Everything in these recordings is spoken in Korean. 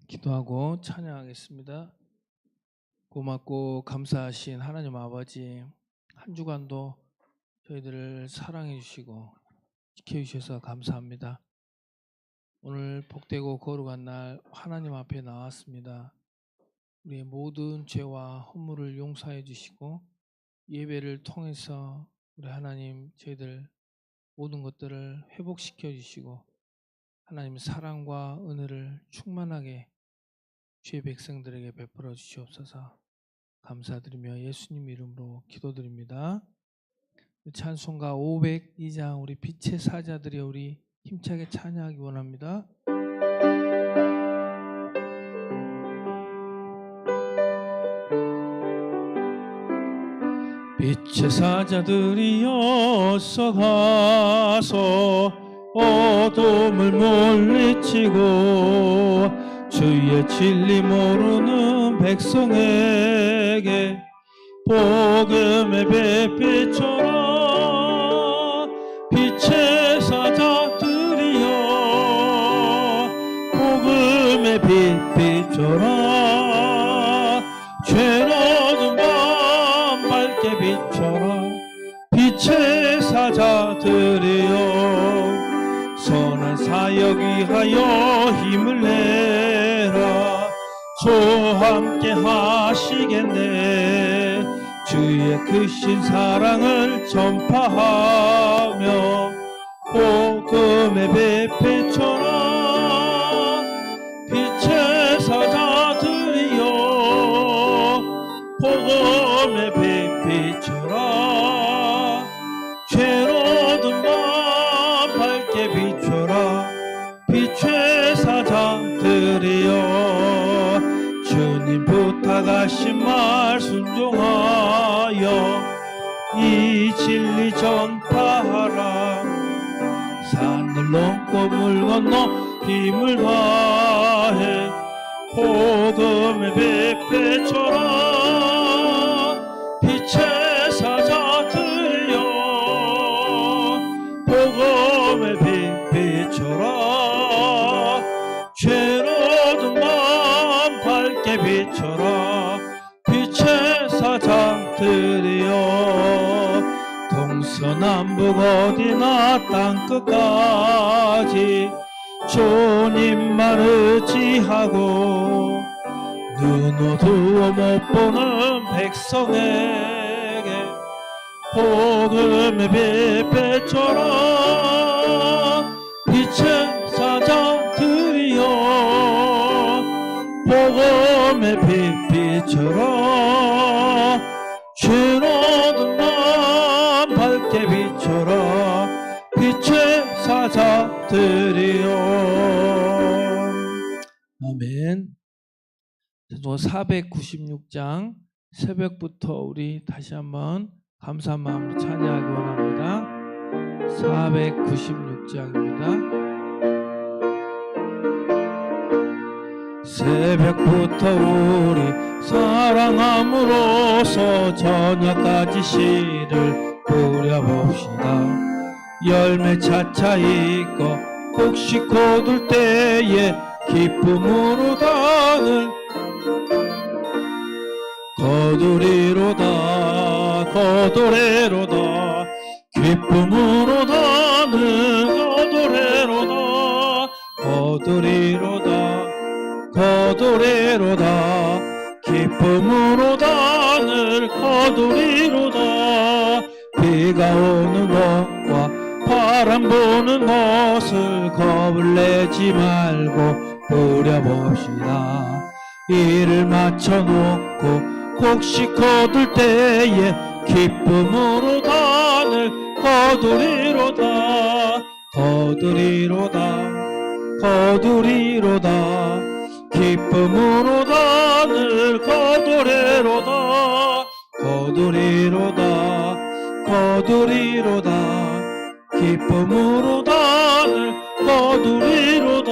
기도하고 찬양하겠습니다. 고맙고 감사하신 하나님 아버지, 한 주간도 저희들을 사랑해 주시고 지켜 주셔서 감사합니다. 오늘 복되고 거룩한 날 하나님 앞에 나왔습니다. 우리의 모든 죄와 허물을 용서해 주시고 예배를 통해서 우리 하나님 저희들 모든 것들을 회복시켜 주시고 하나님 사랑과 은혜를 충만하게 주의 백성들에게 베풀어 주시옵소서. 감사드리며 예수님 이름으로 기도드립니다. 찬송가 502장 우리 빛의 사자들이 우리 힘차게 찬양하기 원합니다. 빛의 사자들이 어서 가서 어둠을 물리치고 주의 진리 모르는 백성에게 복음의 빛비춰라. 빛의 사자들이여 복음의 빛비춰라. 죄로운 밤 밝게 비춰라. 빛의 사자들이여 선한 사역 위하여 힘을 내라. 주와 함께 하시겠네. 주의 크신 사랑을 전파하며 복음의 빛 비춰라. 빛의 사자들이여 복음의 빛 비춰라. 죄로운 밤 밝게 비춰라. 빛의 사자들이여 주님 부탁하신 말 순종하여 이 진리 전파하라. 산을 넘고 물 건너 힘을 다해 복음의 빛 비춰라. 빛의 사자들이여 복음의 빛 비춰라. 죄로운 마음 밝게 비춰라. 빛의 사자들이여 동서남북 어디나 땅끝까지 주님만 의지하고 눈 어두워 못 보는 백성에게 복음의 빛 비춰라. 빛의 사자들이여 복음의 빛 비춰라. 죄로운 마음 밝게 비춰라. 빛의 사자들이여. 아멘. 496장 새벽부터 우리 다시 한번 감사한 마음으로 찬양하기 원합니다. 496장입니다. 새벽부터 우리 사랑함으로써 저녁까지 씨를 뿌려봅시다. 열매 차차 익고 곡식 거둘 때에 기쁨으로 당을 거두리로다. 거두리로다. 기쁨으로 당을 거두리로다. 거두리로다. 거두리로다. 기쁨으로 단을 거두리로다. 비가 오는 것과 바람 부는 것을 겁을 내지 말고 뿌려봅시다. 일을 마쳐놓고 곡식 거둘 때에 기쁨으로 단을 거두리로다. 거두리로다. 거두리로다. 기쁨으로 단을 거두리로다. 거두리로다. 거두리로다. 기쁨으로 단을 거두리로다.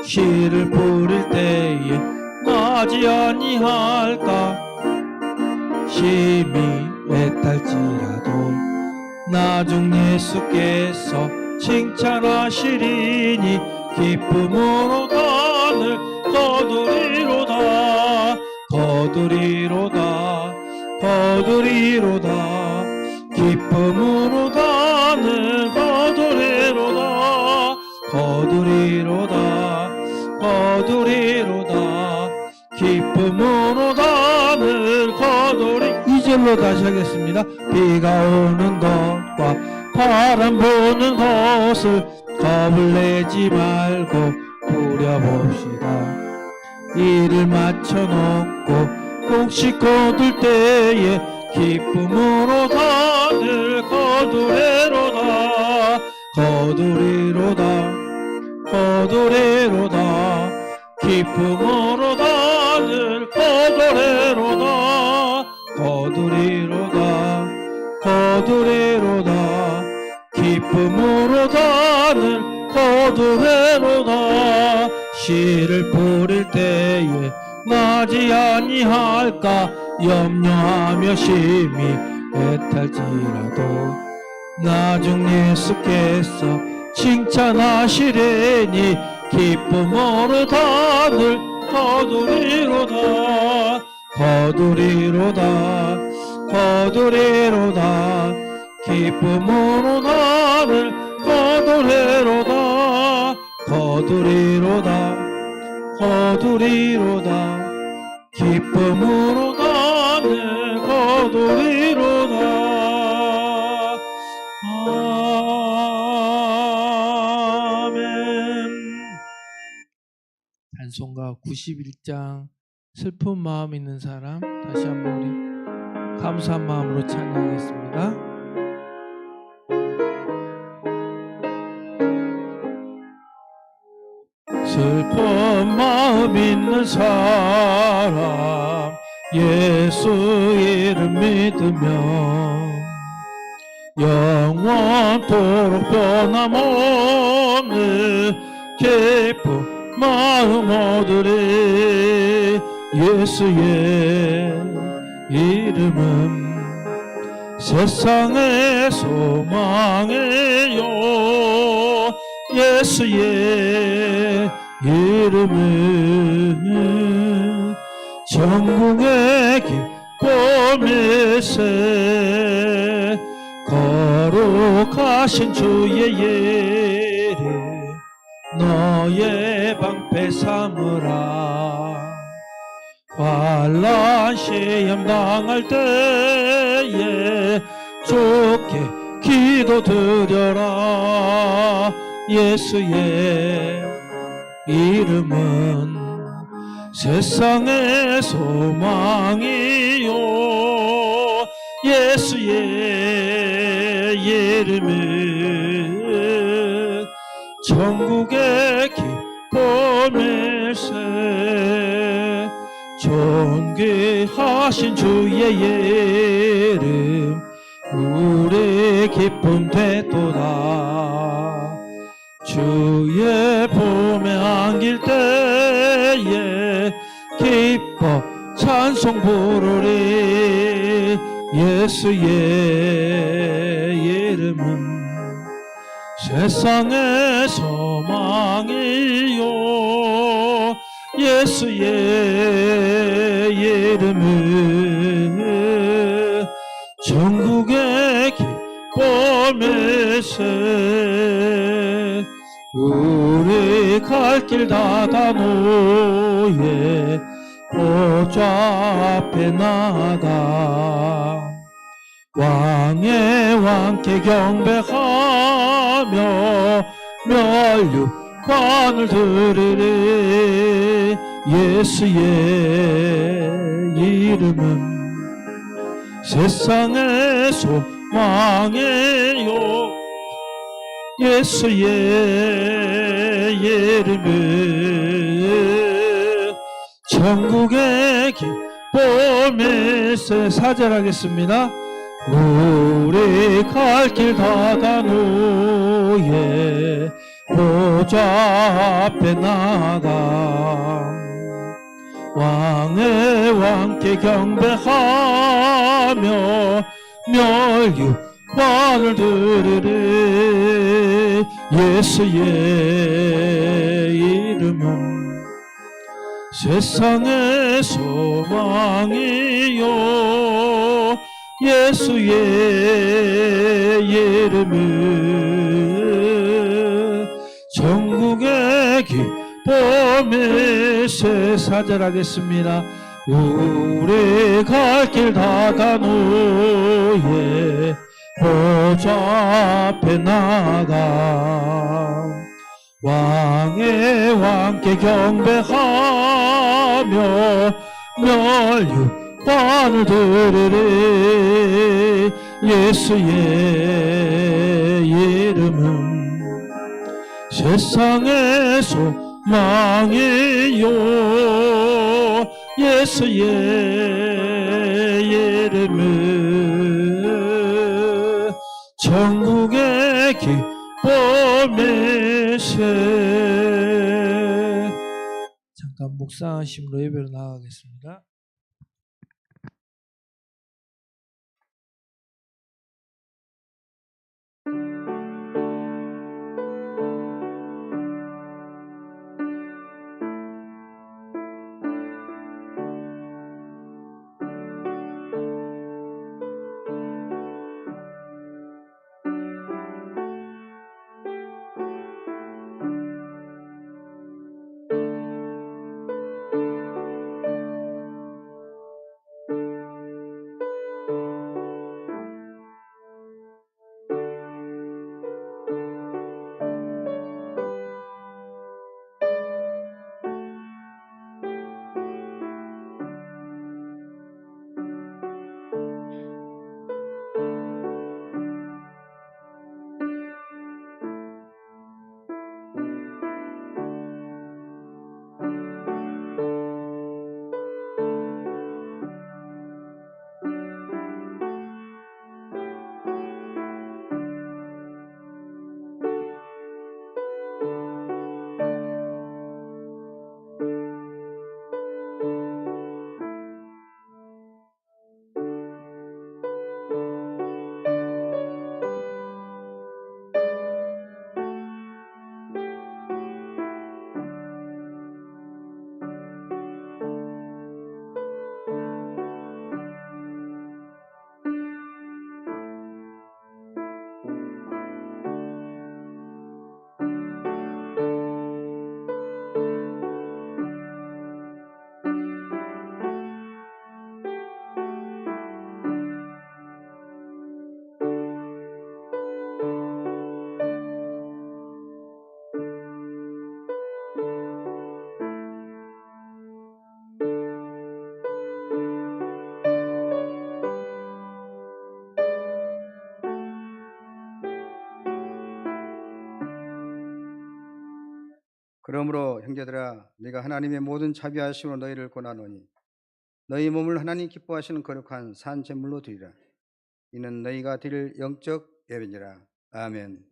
씨를 뿌릴 때에 나지 아니할까. 심히 애탈지라도 나중 예수께서 칭찬하시리니 기쁨으로 단을 거두리로다 거두리로다 거두리로다 기쁨으로 단을 거두리로다 거두리로다 거두리로다 기쁨으로 단을 거두리. 2절로 다시 하겠습니다. 비가 오는 것과 바람 부는 것을 겁을 내지 말고 부려봅시다. 일을 마쳐놓고 혹시 거둘 때에 기쁨으로 단을 거두리로다 거두리로다 거두리로다 기쁨으로 단을 거두리로다 거두리로다 거두리로다 기쁨으로 단을 거두리로다. 씨를 뿌릴 때에 나지 아니할까 염려하며 심히 애탈지라도 나중 예수께서 칭찬하시리니 기쁨으로 단을 거두리로다 거두리로다 거두리로다 기쁨으로 단을 거두리로다 거두리로다 거두리로다 기쁨으로 단을 거두리로다. 아멘. 찬송가 91장 슬픈 마음 있는 사람 다시 한번 우리 감사한 마음으로 찬양하겠습니다. 슬픈 마음 있는 사람 예수 이름 믿으면 영원토록 변함없는 기쁨 마음 얻으리. 예수의 이름은 세상의 소망이요 예수의 이름은 전국의 기쁨일세. 거룩하신 주의 이름 너의 방패 삼으라. 환난 시험 당할 때에 좋게 기도드려라. 예수의 이름은 세상의 소망이요 예수의 이름은 천국의 기쁨일세. 존귀하신 주의 이름 우리 기쁨 되도다. 주의 품에 안길 때에 기뻐 찬송 부르리. 예수의 이름은 세상의 소망이요 예수의 이름은 전국의 기쁨일세. 우리 갈 길 닫아 놓에 보좌 앞에 나가 왕의 왕께 경배하며 면류관을 드리리. 예수의 이름은 세상의 소망이요 예수의 이름은 천국의 기쁨일세. 사절하겠습니다. 우리 갈 길 닫아 놓에 보좌 앞에 나가 왕의 왕께 경배하며 번을 들으리. 예수의 이름은 세상의 소망이요. 예수의 이름은 전국의 기쁨이. 새 사절하겠습니다. 우리 갈 길 닫아 후에 보좌 앞에 나가 왕의 왕께 경배하며 멸류관을 들으리. 예수의 이름은 세상의 소망이요. 예수의 이름은 천국의 기쁨이세. 잠깐 묵상하심으로 예배로 나가겠습니다. 그러므로 형제들아, 네가 하나님의 모든 자비하심으로 너희를 권하노니 너희 몸을 하나님 기뻐하시는 거룩한 산 제물로 드리라. 이는 너희가 드릴 영적 예배니라. 아멘.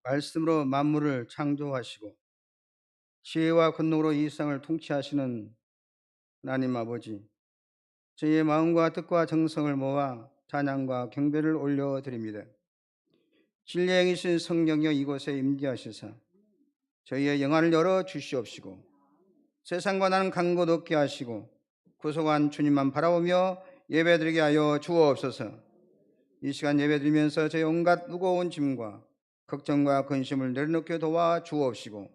말씀으로 만물을 창조하시고 지혜와 권능으로 이 세상을 통치하시는 하나님 아버지, 저희의 마음과 뜻과 정성을 모아 찬양과 경배를 올려드립니다. 진리의 행이신 성령여 이곳에 임재하시사 저희의 영안을 열어 주시옵시고 세상과 나는 간 곳 없게 하시고 구속한 주님만 바라보며 예배드리게 하여 주옵소서. 이 시간 예배드리면서 저희 온갖 무거운 짐과 걱정과 근심을 내려놓게 도와 주옵시고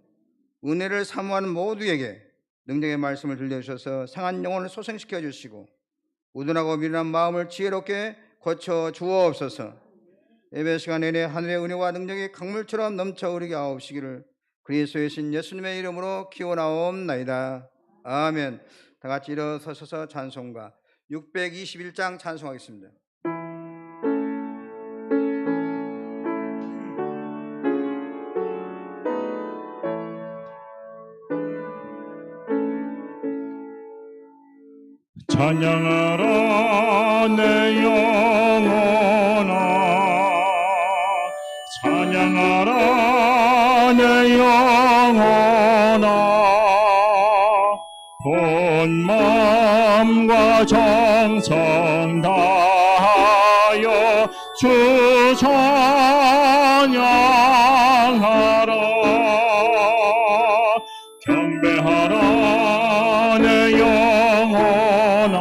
은혜를 사모하는 모두에게 능력의 말씀을 들려주셔서 상한 영혼을 소생시켜 주시고 우둔하고 미련한 마음을 지혜롭게 고쳐 주옵소서. 예배 시간 내내 하늘의 은혜와 능력이 강물처럼 넘쳐 흐르게 하옵시기를 그리스도의 신 예수님의 이름으로 기원하옵나이다. 아멘. 다 같이 일어서셔서 찬송가 621장 찬송하겠습니다. 찬양하라 내 영혼아, 찬양하라 내 영혼아, 온 마음과 정성 다하여 주 찬양하라. 경배하라 내 영혼아,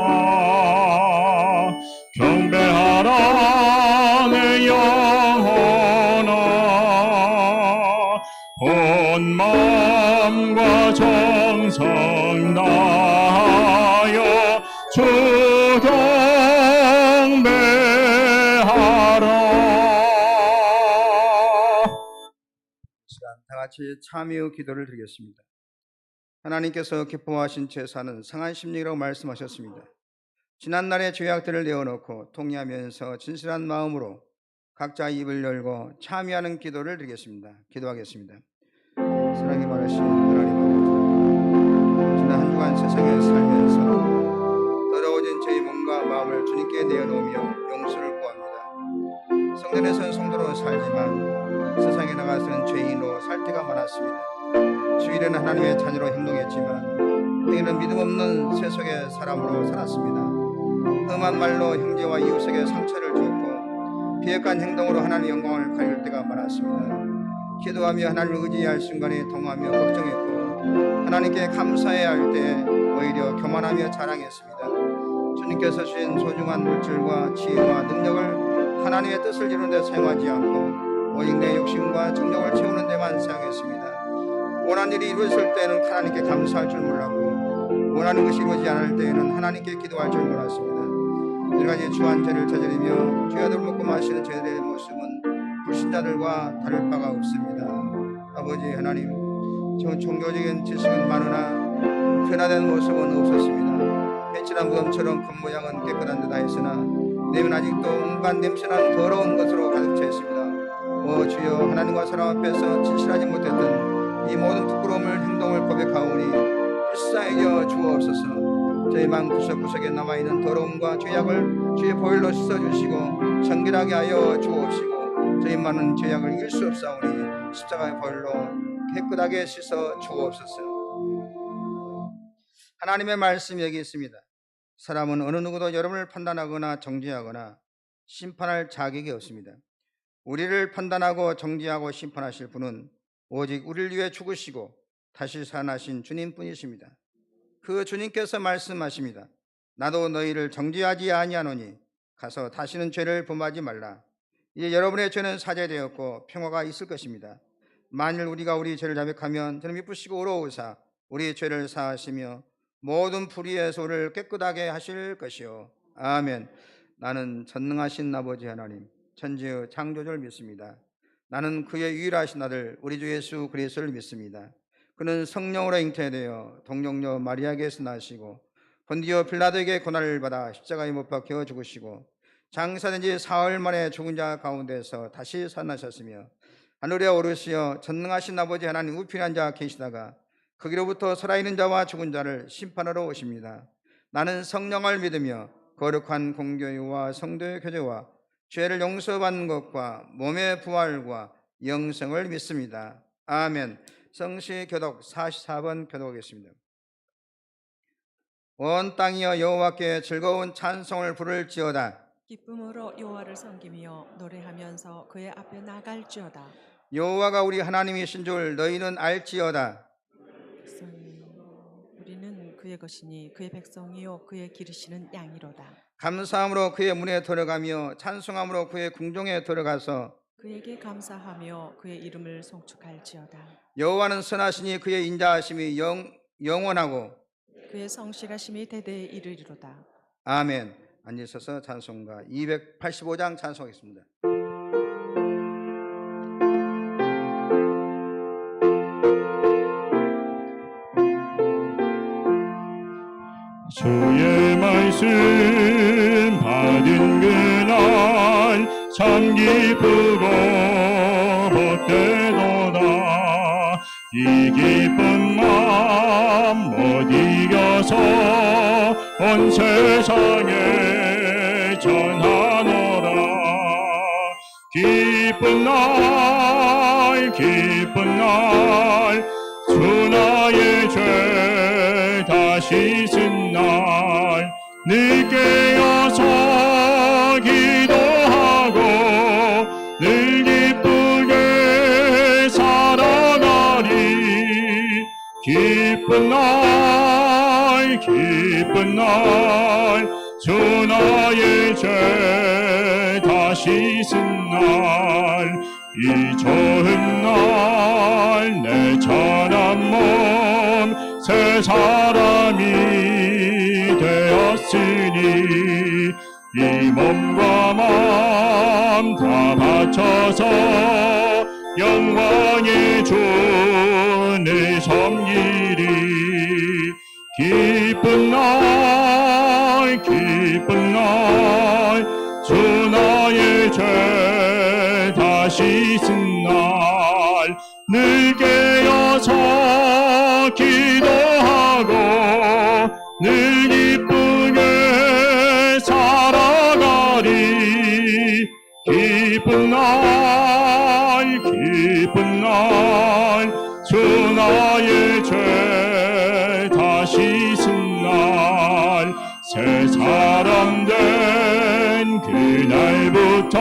경배하라 내 영혼아, 온 마음과 정성 다하여 주 경배하라. 시간 다 같이 참여 기도를 드리겠습니다. 하나님께서 기뻐하신 제사는 상한 심령이라고 말씀하셨습니다. 지난날의 죄악들을 내어놓고 통회하면서 진실한 마음으로 각자 입을 열고 참여하는 기도를 드리겠습니다. 기도하겠습니다. 사랑이 많으신 하나님 아버지, 지난 한 주간 세상에 살면서 더러워진 저희 몸과 마음을 주님께 내어놓으며 용서를 구합니다. 성전에서는 성도로 살지만 세상에 나가서는 죄인으로 살 때가 많았습니다. 주일에는 하나님의 자녀로 행동했지만 행위는 믿음 없는 세속의 사람으로 살았습니다. 험한 말로 형제와 이웃에게 상처를 주었고 비핵한 행동으로 하나님의 영광을 가릴 때가 많았습니다. 기도하며 하나님을 의지할 순간에 동하며 걱정했고 하나님께 감사해야 할 때 오히려 교만하며 자랑했습니다. 주님께서 주신 소중한 물질과 지혜와 능력을 하나님의 뜻을 이루는 데 사용하지 않고 오직 내 욕심과 정력을 채우는 데만 사용했습니다. 원하는 일이 이루어질 때에는 하나님께 감사할 줄 몰랐고 원하는 것이 이루어지지 않을 때에는 하나님께 기도할 줄 몰랐습니다. 여러 가지 주한 죄를 저지르며 죄악을 먹고 마시는 저희들의 모습은 불신자들과 다를 바가 없습니다. 아버지 하나님, 저 종교적인 지식은 많으나 변화된 모습은 없었습니다. 배칠한 무덤처럼 겉모양은 깨끗한 듯 하였으나 내면 아직도 온갖 냄새나는 더러운 것으로 가득 차 있습니다. 오 주여, 하나님과 사람 앞에서 진실하지 못했던 이 모든 부끄러움을 행동을 고백하오니 불쌍히 여겨 주옵소서. 저희 마음 구석구석에 남아있는 더러움과 죄악을 주의 보혈로 씻어주시고 정결하게 하여 주옵시고 저희 많은 죄악을 이길 수 없사오니 십자가의 보혈로 깨끗하게 씻어 주옵소서. 하나님의 말씀이 여기 있습니다. 사람은 어느 누구도 여러분을 판단하거나 정죄하거나 심판할 자격이 없습니다. 우리를 판단하고 정죄하고 심판하실 분은 오직 우리를 위해 죽으시고 다시 살아나신 주님뿐이십니다. 그 주님께서 말씀하십니다. 나도 너희를 정죄하지 아니하노니 가서 다시는 죄를 범하지 말라. 이제 여러분의 죄는 사죄되었고 평화가 있을 것입니다. 만일 우리가 우리 죄를 자백하면 저는 미쁘시고 의로우사 우리 죄를 사하시며 모든 불의의 소를 깨끗하게 하실 것이요. 아멘. 나는 전능하신 아버지 하나님 천지의 창조주를 믿습니다. 나는 그의 유일하신 아들 우리 주 예수 그리스도를 믿습니다. 그는 성령으로 잉태되어 동정녀 마리아에게서 나시고 본디오 빌라도에게 고난을 받아 십자가에 못 박혀 죽으시고 장사된 지 사흘 만에 죽은 자 가운데서 다시 살아나셨으며 하늘에 오르시어 전능하신 아버지 하나님 우편한 자 계시다가 거기로부터 살아있는 자와 죽은 자를 심판하러 오십니다. 나는 성령을 믿으며 거룩한 공교회와 성도의 교제와 죄를 용서받는 것과 몸의 부활과 영생을 믿습니다. 아멘. 성시 교독 44번 교독하겠습니다. 온 땅이여 여호와께 즐거운 찬송을 부를지어다. 기쁨으로 여호와를 섬기며 노래하면서 그의 앞에 나갈지어다. 여호와가 우리 하나님이신 줄 너희는 알지어다. 백성이 우리는 그의 것이니 그의 백성이요 그의 기르시는 양이로다. 감사함으로 그의 문에 들어가며 찬송함으로 그의 궁중에 들어가서 그에게 감사하며 그의 이름을 송축할지어다. 여호와는 선하시니 그의 인자하심이 영원하고 그의 성실하심이 대대에 이르리로다. 아멘. 앉으셔서 찬송가 285장 찬송하겠습니다. 주의 말씀 받은 그날 참 기쁘고 헛되도다. 이 기쁜 마음 못 이겨서 온 세상에 전하노라. 기쁜 날 주 나의 죄 다 씻은 날 늘 깨어서 기도하고 늘 기쁘게 살아가리. 기쁜 날 주 나의 죄 다 씻은 날 이 좋은 날 내 천한 몸 새 사람이 되었으니 이 몸과 마음 다 바쳐서 영광의 주를 섬기리. 기쁜 날 주 나의 죄 다 씻은 날 늘 깨어서 기도하고 늘 기쁘게 살아가리. 기쁜 날 주 나의 죄 다 씻은 날 새 사람 된 그날부터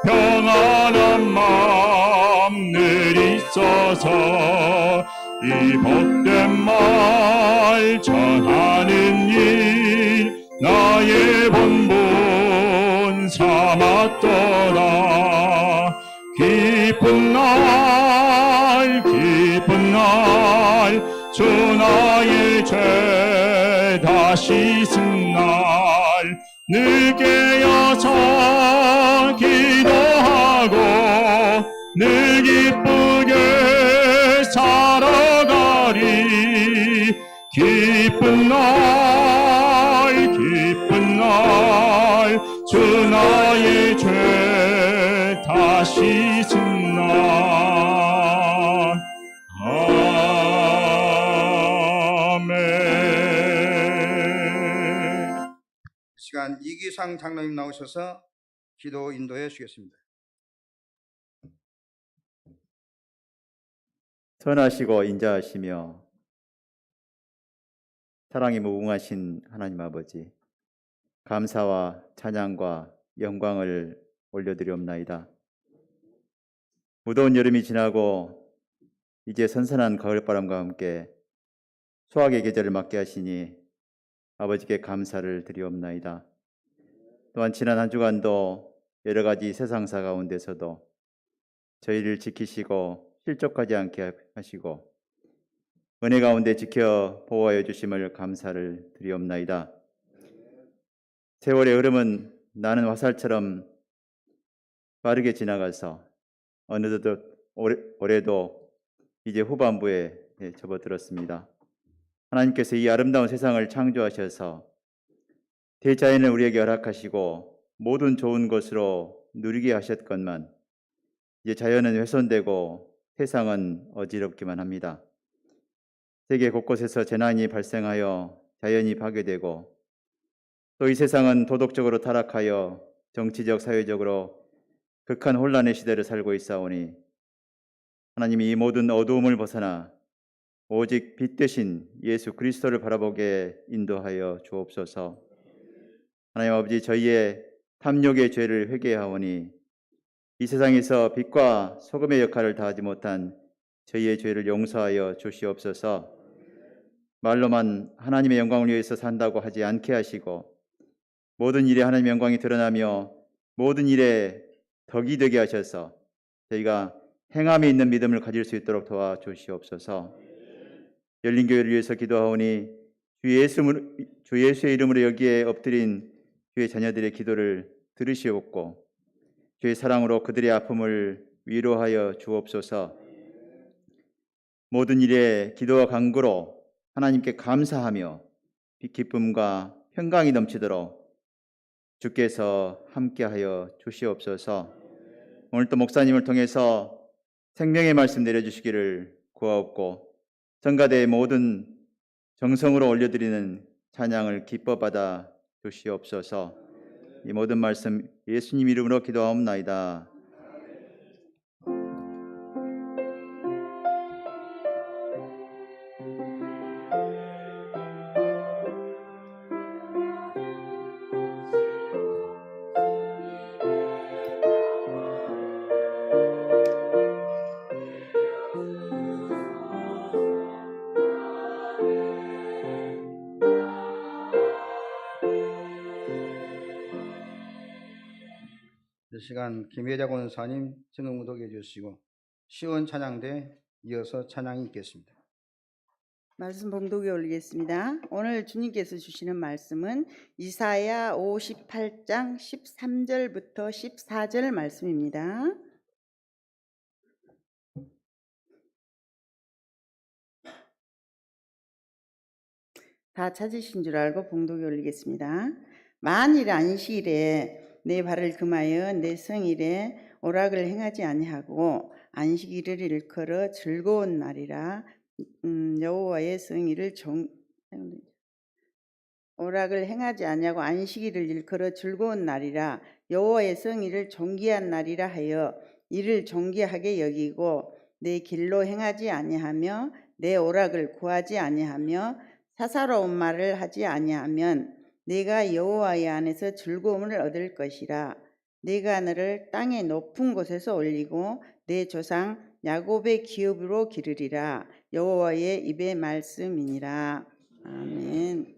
평안한 마음 늘 있어서 이 복된 말 전하는 일 나의 본분 삼았더라. 기쁜 날 주 나의 죄 다 씻은 날 늘 깨어서 기도하고 늘 기쁘게 살아가리. 기쁜 날 주 나의 죄 다 씻은 날. 아멘. 이 시간 이기상 장로님 나오셔서 기도 인도해 주시겠습니다. 선하시고 인자하시며 사랑이 무궁하신 하나님 아버지, 감사와 찬양과 영광을 올려드리옵나이다. 무더운 여름이 지나고 이제 선선한 가을바람과 함께 수확의 계절을 맞게 하시니 아버지께 감사를 드리옵나이다. 또한 지난 한 주간도 여러 가지 세상사 가운데서도 저희를 지키시고 실족하지 않게 하시고 은혜 가운데 지켜 보호하여 주심을 감사를 드리옵나이다. 세월의 흐름은 나는 화살처럼 빠르게 지나가서 어느덧 올해도 이제 후반부에 접어들었습니다. 하나님께서 이 아름다운 세상을 창조하셔서 대자연을 우리에게 허락하시고 모든 좋은 것으로 누리게 하셨건만 이제 자연은 훼손되고 세상은 어지럽기만 합니다. 세계 곳곳에서 재난이 발생하여 자연이 파괴되고 또 이 세상은 도덕적으로 타락하여 정치적, 사회적으로 극한 혼란의 시대를 살고 있사오니 하나님이 이 모든 어두움을 벗어나 오직 빛 되신 예수 그리스도를 바라보게 인도하여 주옵소서. 하나님 아버지, 저희의 탐욕의 죄를 회개하오니 이 세상에서 빛과 소금의 역할을 다하지 못한 저희의 죄를 용서하여 주시옵소서. 말로만 하나님의 영광을 위해서 산다고 하지 않게 하시고 모든 일에 하나님의 영광이 드러나며 모든 일에 덕이 되게 하셔서 저희가 행함에 있는 믿음을 가질 수 있도록 도와주시옵소서. 열린 교회를 위해서 기도하오니 주 예수의 이름으로 여기에 엎드린 주의 자녀들의 기도를 들으시옵고 주의 사랑으로 그들의 아픔을 위로하여 주옵소서. 모든 일에 기도와 간구로 하나님께 감사하며 기쁨과 평강이 넘치도록 주께서 함께하여 주시옵소서. 오늘 또 목사님을 통해서 생명의 말씀 내려주시기를 구하옵고 성가대의 모든 정성으로 올려드리는 찬양을 기뻐 받아 주시옵소서. 이 모든 말씀 예수님 이름으로 기도하옵나이다. 이 시간 김혜자 권사님 증언 묵독해 주시고 시원 찬양대 이어서 찬양이 있겠습니다. 말씀 봉독에 올리겠습니다. 오늘 주님께서 주시는 말씀은 이사야 58장 13절부터 14절 말씀입니다. 다 찾으신 줄 알고 봉독에 올리겠습니다. 만일 안식일에 내 발을 금하여 내 성일에 오락을 행하지 아니하고 안식일을 일컬어 즐거운 날이라 여호와의 성일을 오락을 행하지 아니하고 안식일을 일컬어 즐거운 날이라 여호와의 성일을 존귀한 날이라 하여 이를 존귀하게 여기고 내 길로 행하지 아니하며 내 오락을 구하지 아니하며 사사로운 말을 하지 아니하면 내가 여호와의 안에서 즐거움을 얻을 것이라. 내가 너를 땅의 높은 곳에서 올리고 내 조상 야곱의 기업으로 기르리라. 여호와의 입의 말씀이니라. 아멘.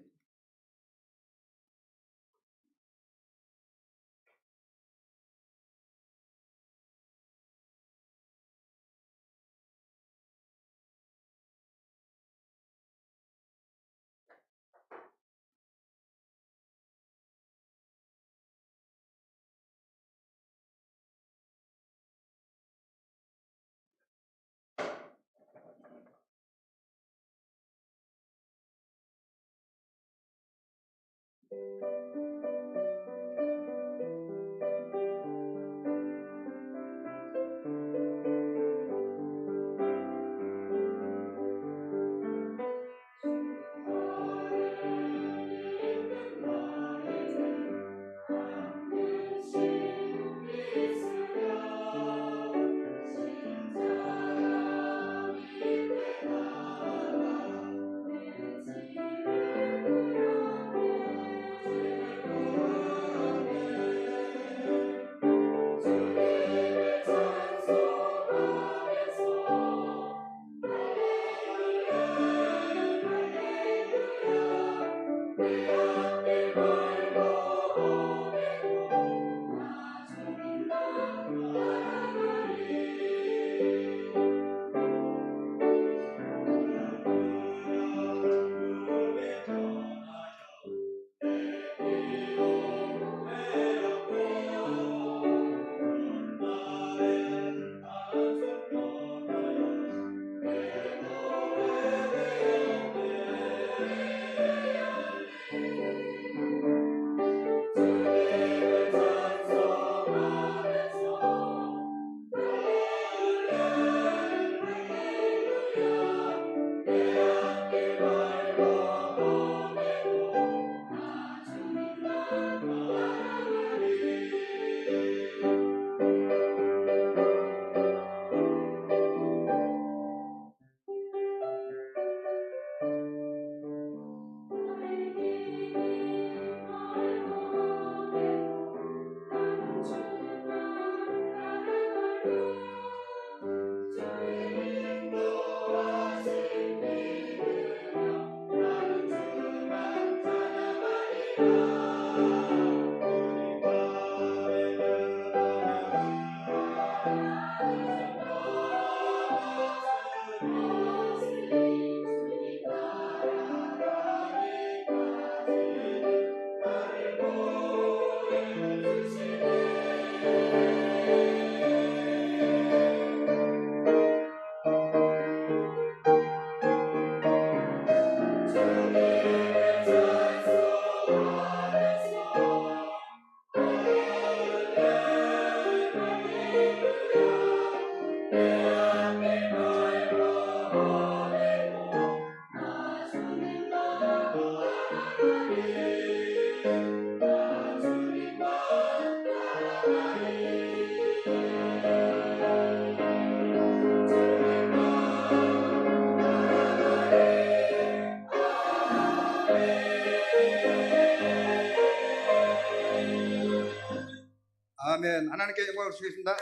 하나님께 영광을 주겠습니다.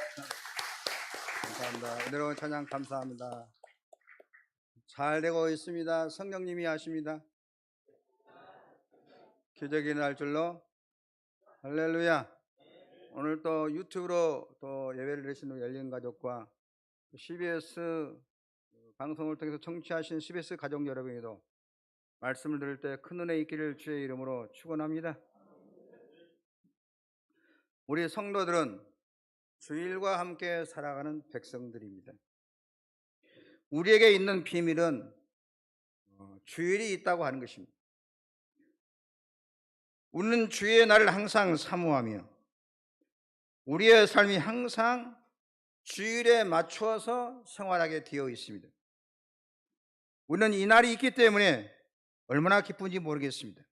감사합니다. 은혜로운 찬양 감사합니다. 잘 되고 있습니다. 성령님이 하십니다. 기적이 날 줄로 할렐루야. 오늘 또 유튜브로 또 예배를 드리시는 열린 가족과 CBS 방송을 통해서 청취하신 CBS 가족 여러분에도 말씀을 들을 때 큰 은혜 있기를 주의 이름으로 축원합니다. 우리 성도들은 주일과 함께 살아가는 백성들입니다. 우리에게 있는 비밀은 주일이 있다고 하는 것입니다. 우리는 주의 날을 항상 사모하며 우리의 삶이 항상 주일에 맞추어서 생활하게 되어 있습니다. 우리는 이 날이 있기 때문에 얼마나 기쁜지 모르겠습니다.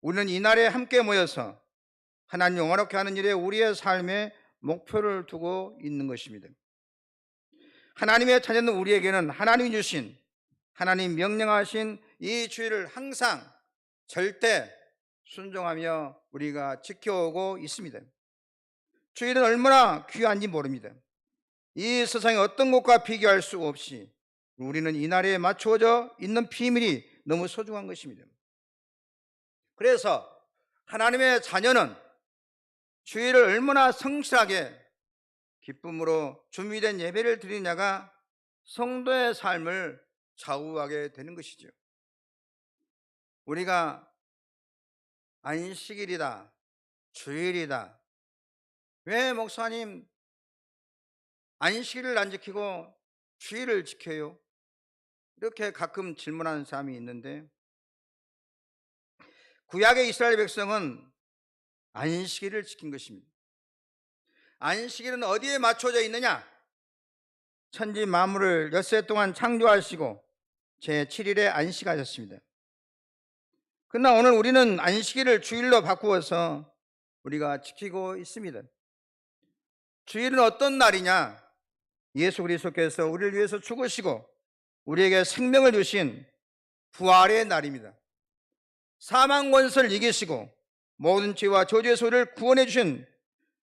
우리는 이 날에 함께 모여서 하나님 영화롭게 하는 일에 우리의 삶에 목표를 두고 있는 것입니다. 하나님의 자녀는 우리에게는 하나님이 주신, 하나님 명령하신 이 주일을 항상 절대 순종하며 우리가 지켜오고 있습니다. 주일은 얼마나 귀한지 모릅니다. 이 세상의 어떤 것과 비교할 수 없이 우리는 이 날에 맞추어져 있는 비밀이 너무 소중한 것입니다. 그래서 하나님의 자녀는 주일을 얼마나 성실하게 기쁨으로 준비된 예배를 드리냐가 성도의 삶을 좌우하게 되는 것이죠. 우리가 안식일이다, 주일이다, 왜 목사님 안식일을 안 지키고 주일을 지켜요? 이렇게 가끔 질문하는 사람이 있는데, 구약의 이스라엘 백성은 안식일을 지킨 것입니다. 안식일은 어디에 맞춰져 있느냐? 천지 만물을 엿새 동안 창조하시고 제7일에 안식하셨습니다. 그러나 오늘 우리는 안식일을 주일로 바꾸어서 우리가 지키고 있습니다. 주일은 어떤 날이냐? 예수 그리스도께서 우리를 위해서 죽으시고 우리에게 생명을 주신 부활의 날입니다. 사망 권세를 이기시고 모든 죄와 저주에서 우리를 구원해 주신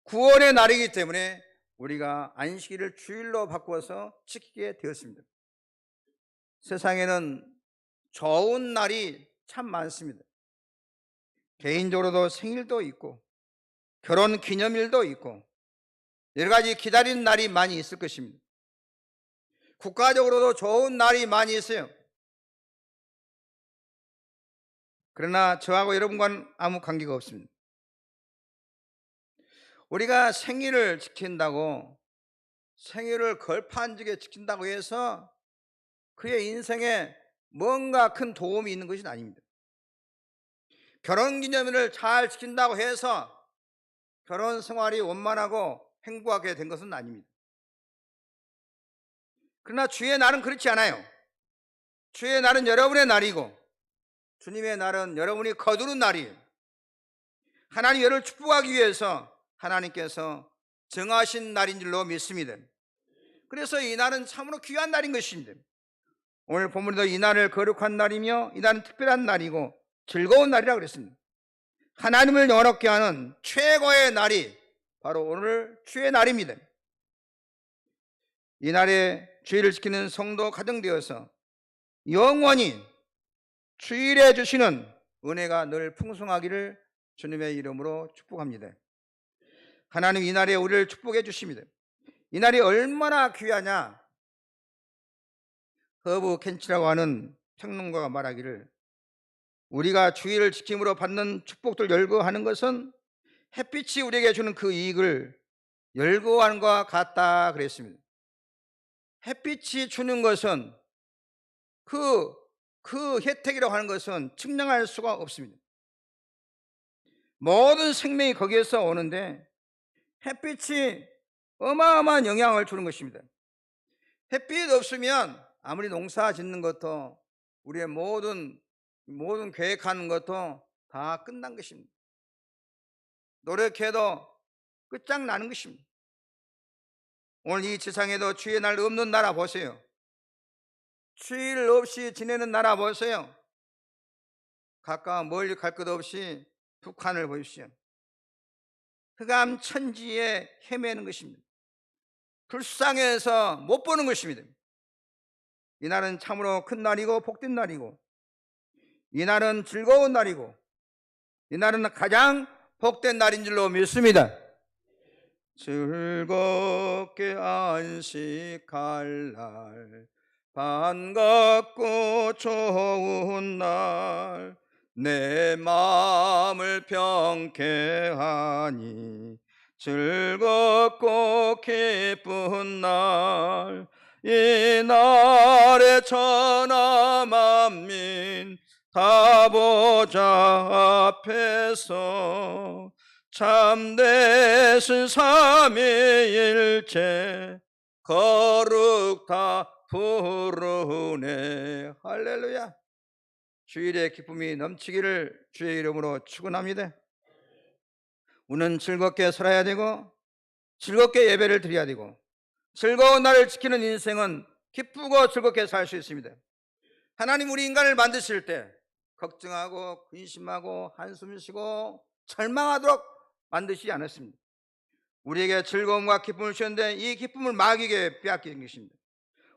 구원의 날이기 때문에 우리가 안식일을 주일로 바꾸어서 지키게 되었습니다. 세상에는 좋은 날이 참 많습니다. 개인적으로도 생일도 있고 결혼 기념일도 있고 여러 가지 기다리는 날이 많이 있을 것입니다. 국가적으로도 좋은 날이 많이 있어요. 그러나 저하고 여러분과는 아무 관계가 없습니다. 우리가 생일을 지킨다고, 생일을 걸판지게 지킨다고 해서 그의 인생에 뭔가 큰 도움이 있는 것은 아닙니다. 결혼기념일을 잘 지킨다고 해서 결혼 생활이 원만하고 행복하게 된 것은 아닙니다. 그러나 주의 날은 그렇지 않아요. 주의 날은 여러분의 날이고 주님의 날은 여러분이 거두는 날이에요. 하나님 여러분을 축복하기 위해서 하나님께서 정하신 날인 줄로 믿습니다. 그래서 이 날은 참으로 귀한 날인 것입니다. 오늘 본문에도 이 날을 거룩한 날이며 이 날은 특별한 날이고 즐거운 날이라고 그랬습니다. 하나님을 영화롭게 하는 최고의 날이 바로 오늘 주의 날입니다. 이 날에 주일을 지키는 성도 가정되어서 영원히 주일에 주시는 은혜가 늘 풍성하기를 주님의 이름으로 축복합니다. 하나님 이 날에 우리를 축복해 주십니다. 이 날이 얼마나 귀하냐? 허브 켄치라고 하는 평론가가 말하기를 우리가 주일을 지킴으로 받는 축복들 열거하는 것은 햇빛이 우리에게 주는 그 이익을 열거하는 것과 같다 그랬습니다. 햇빛이 주는 것은 그 혜택이라고 하는 것은 측량할 수가 없습니다. 모든 생명이 거기에서 오는데 햇빛이 어마어마한 영향을 주는 것입니다. 햇빛 없으면 아무리 농사 짓는 것도 우리의 모든 계획하는 것도 다 끝난 것입니다. 노력해도 끝장나는 것입니다. 오늘 이 세상에도 주의 날 없는 나라 보세요. 주일 없이 지내는 나라 보세요. 가까운 멀리 갈 것 없이 북한을 보십시오. 흑암 천지에 헤매는 것입니다. 불쌍해서 못 보는 것입니다. 이날은 참으로 큰 날이고 복된 날이고, 이날은 즐거운 날이고, 이날은 가장 복된 날인 줄로 믿습니다. 즐겁게 안식할 날, 반갑고 좋은 날, 내 마음을 평쾌하니 즐겁고 기쁜 날, 이 날에 천하 만민 다 보좌 앞에서 참되신 삼위일체 거룩 다 부르네. 할렐루야. 주일의 기쁨이 넘치기를 주의 이름으로 축원합니다. 우리는 즐겁게 살아야 되고, 즐겁게 예배를 드려야 되고, 즐거운 날을 지키는 인생은 기쁘고 즐겁게 살 수 있습니다. 하나님 우리 인간을 만드실 때 걱정하고 근심하고 한숨 쉬고 절망하도록 만드시지 않았습니다. 우리에게 즐거움과 기쁨을 주셨는데 이 기쁨을 마귀에게 빼앗긴 것입니다.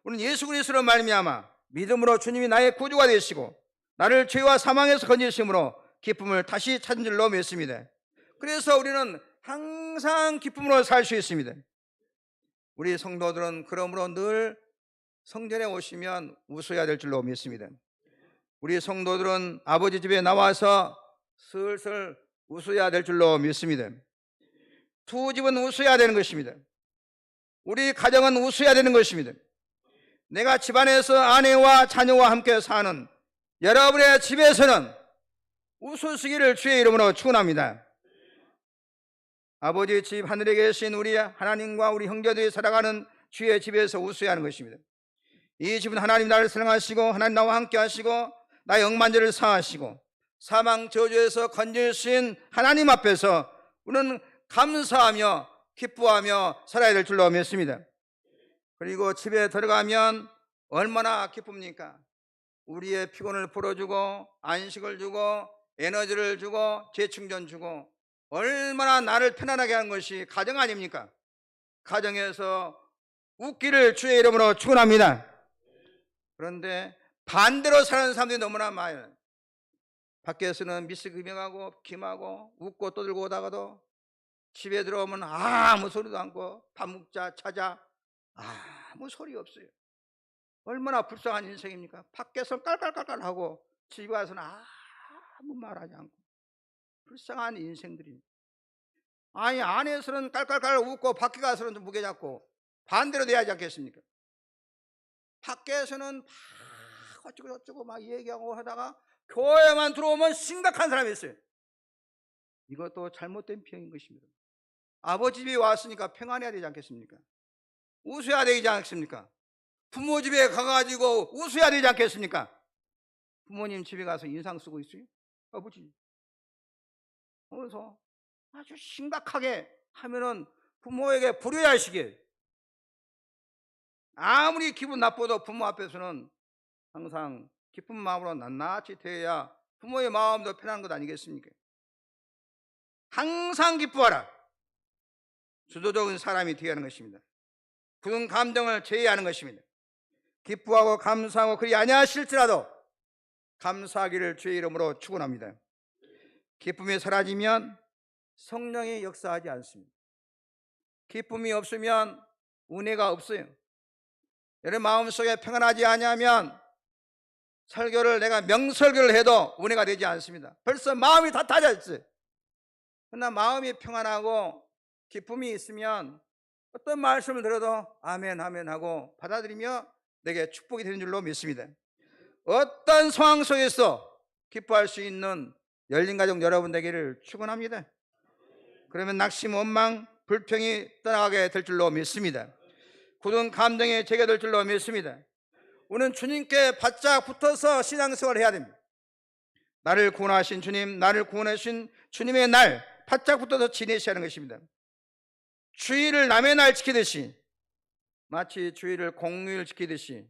우리는 예수 그리스도로 말미암아 믿음으로 주님이 나의 구주가 되시고 나를 죄와 사망에서 건지심으로 기쁨을 다시 찾은 줄로 믿습니다. 그래서 우리는 항상 기쁨으로 살 수 있습니다. 우리 성도들은 그러므로 늘 성전에 오시면 웃어야 될 줄로 믿습니다. 우리 성도들은 아버지 집에 나와서 슬슬 웃어야 될 줄로 믿습니다. 두 집은 웃어야 되는 것입니다. 우리 가정은 웃어야 되는 것입니다. 내가 집안에서 아내와 자녀와 함께 사는 여러분의 집에서는 웃으시기를 주의 이름으로 축원합니다. 아버지 집 하늘에 계신 우리 하나님과 우리 형제들이 살아가는 주의 집에서 웃어야 하는 것입니다. 이 집은 하나님 나를 사랑하시고 하나님 나와 함께 하시고 나의 억만죄를 사하시고 사망 저주에서 건지신 하나님 앞에서 우리는 감사하며 기뻐하며 살아야 될 줄로 믿습니다. 그리고 집에 들어가면 얼마나 기쁩니까? 우리의 피곤을 풀어주고 안식을 주고 에너지를 주고 재충전 주고 얼마나 나를 편안하게 하는 것이 가정 아닙니까? 가정에서 웃기를 주의 이름으로 축원합니다. 그런데 반대로 사는 사람들이 너무나 많아요. 밖에서는 미스금명하고 김하고 웃고 떠들고 오다가도 집에 들어오면 아무 소리도 않고 밥 먹자 차자 아무 소리 없어요. 얼마나 불쌍한 인생입니까? 밖에서 깔깔깔깔하고 집에 와서는 아무 말하지 않고 불쌍한 인생들입니다. 아니 안에서는 깔깔깔 웃고 밖에 가서는 좀 무게 잡고 반대로 돼야 하지 않겠습니까? 밖에서는 막 어쩌고 저쩌고 막 얘기하고 하다가 교회만 들어오면 심각한 사람이 있어요. 이것도 잘못된 병인 것입니다. 아버지 집에 왔으니까 평안해야 되지 않겠습니까? 웃어야 되지 않겠습니까? 부모 집에 가가지고 웃어야 되지 않겠습니까? 부모님 집에 가서 인상 쓰고 있어요? 아버지. 그래서 아주 심각하게 하면은 부모에게 불효자식이에요. 아무리 기분 나빠도 부모 앞에서는 항상 기쁜 마음으로 낱낱이 대해야 부모의 마음도 편한 것 아니겠습니까? 항상 기뻐하라. 주도적인 사람이 되어야 하는 것입니다. 굳은 감정을 제외하는 것입니다. 기뻐하고 감사하고 그리 아니하실지라도 감사하기를 주의 이름으로 축원합니다. 기쁨이 사라지면 성령이 역사하지 않습니다. 기쁨이 없으면 은혜가 없어요. 여러분 마음속에 평안하지 않으면 설교를 내가 명설교를 해도 은혜가 되지 않습니다. 벌써 마음이 다 타졌어요. 그러나 마음이 평안하고 기쁨이 있으면 어떤 말씀을 들어도 아멘 아멘 하고 받아들이며 내게 축복이 되는 줄로 믿습니다. 어떤 상황 속에서 기뻐할 수 있는 열린 가정 여러분 되기를 축원합니다. 그러면 낙심, 원망, 불평이 떠나가게 될 줄로 믿습니다. 굳은 감정이 제거될 줄로 믿습니다. 우리는 주님께 바짝 붙어서 신앙생활을 해야 됩니다. 나를 구원하신 주님, 나를 구원하신 주님의 날 바짝 붙어서 지내셔야 하는 것입니다. 주일을 남의 날 지키듯이, 마치 주일을 공휴일 지키듯이,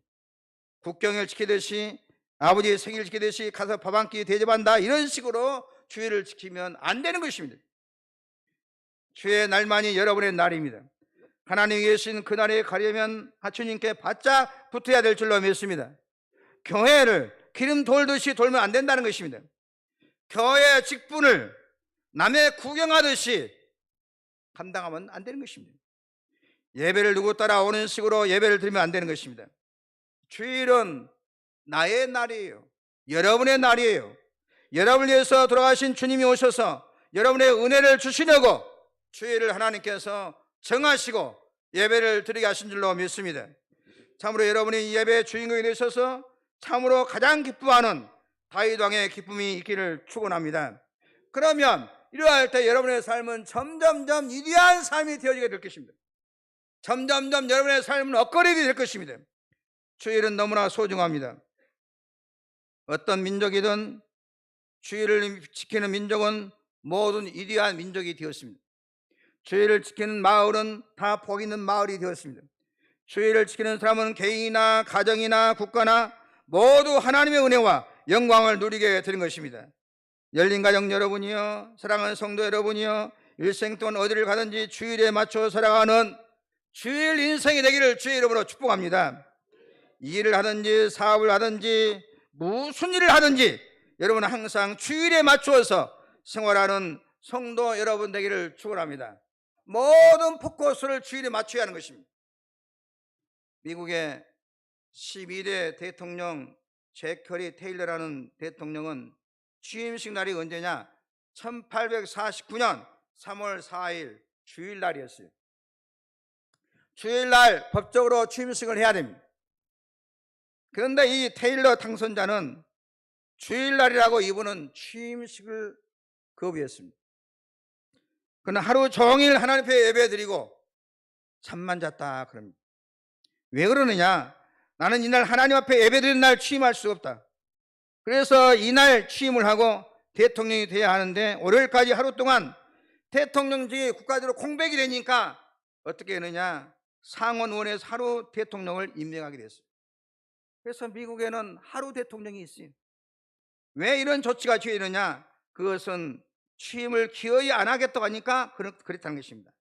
국경일 지키듯이, 아버지의 생일 지키듯이 가서 밥 한 끼 대접한다 이런 식으로 주일을 지키면 안 되는 것입니다. 주의 날만이 여러분의 날입니다. 하나님이 계신 그 날에 가려면 하추님께 바짝 붙어야 될 줄로 믿습니다. 교회를 기름 돌듯이 돌면 안 된다는 것입니다. 교회 직분을 남의 구경하듯이 감당하면 안 되는 것입니다. 예배를 누구 따라오는 식으로 예배를 드리면 안 되는 것입니다. 주일은 나의 날이에요. 여러분의 날이에요. 여러분을 위해서 돌아가신 주님이 오셔서 여러분의 은혜를 주시려고 주일을 하나님께서 정하시고 예배를 드리게 하신 줄로 믿습니다. 참으로 여러분이 이 예배의 주인공이 되셔서 참으로 가장 기뻐하는 다윗 왕의 기쁨이 있기를 축원합니다. 그러면 이러할 때 여러분의 삶은 점점점 위대한 삶이 되어지게 될 것입니다. 점점점 여러분의 삶은 엇거리게 될 것입니다. 주일은 너무나 소중합니다. 어떤 민족이든 주일을 지키는 민족은 모든 위대한 민족이 되었습니다. 주일을 지키는 마을은 다 복 있는 마을이 되었습니다. 주일을 지키는 사람은 개인이나 가정이나 국가나 모두 하나님의 은혜와 영광을 누리게 되는 것입니다. 열린 가정 여러분이요, 사랑하는 성도 여러분이요, 일생 동안 어디를 가든지 주일에 맞춰 살아가는 주일 인생이 되기를 주의 이름으로 축복합니다. 일을 하든지 사업을 하든지 무슨 일을 하든지 여러분은 항상 주일에 맞추어서 생활하는 성도 여러분 되기를 축원합니다. 모든 포커스를 주일에 맞춰야 하는 것입니다. 미국의 12대 대통령 제커리 테일러라는 대통령은 취임식 날이 언제냐? 1849년 3월 4일 주일날이었어요. 주일날 법적으로 취임식을 해야 됩니다. 그런데 이 테일러 당선자는 주일날이라고 이분은 취임식을 거부했습니다. 그는 하루 종일 하나님 앞에 예배드리고 잠만 잤다 그럽니다. 왜 그러느냐? 나는 이날 하나님 앞에 예배드리는 날 취임할 수 없다. 그래서 이날 취임을 하고 대통령이 돼야 하는데 월요일까지 하루 동안 대통령직이 국가적으로 공백이 되니까 어떻게 했느냐? 상원 의원에서 하루 대통령을 임명하게 됐어요. 그래서 미국에는 하루 대통령이 있어요. 왜 이런 조치가 취해지느냐? 그것은 취임을 기어이 안 하겠다고 하니까 그렇다는 것입니다.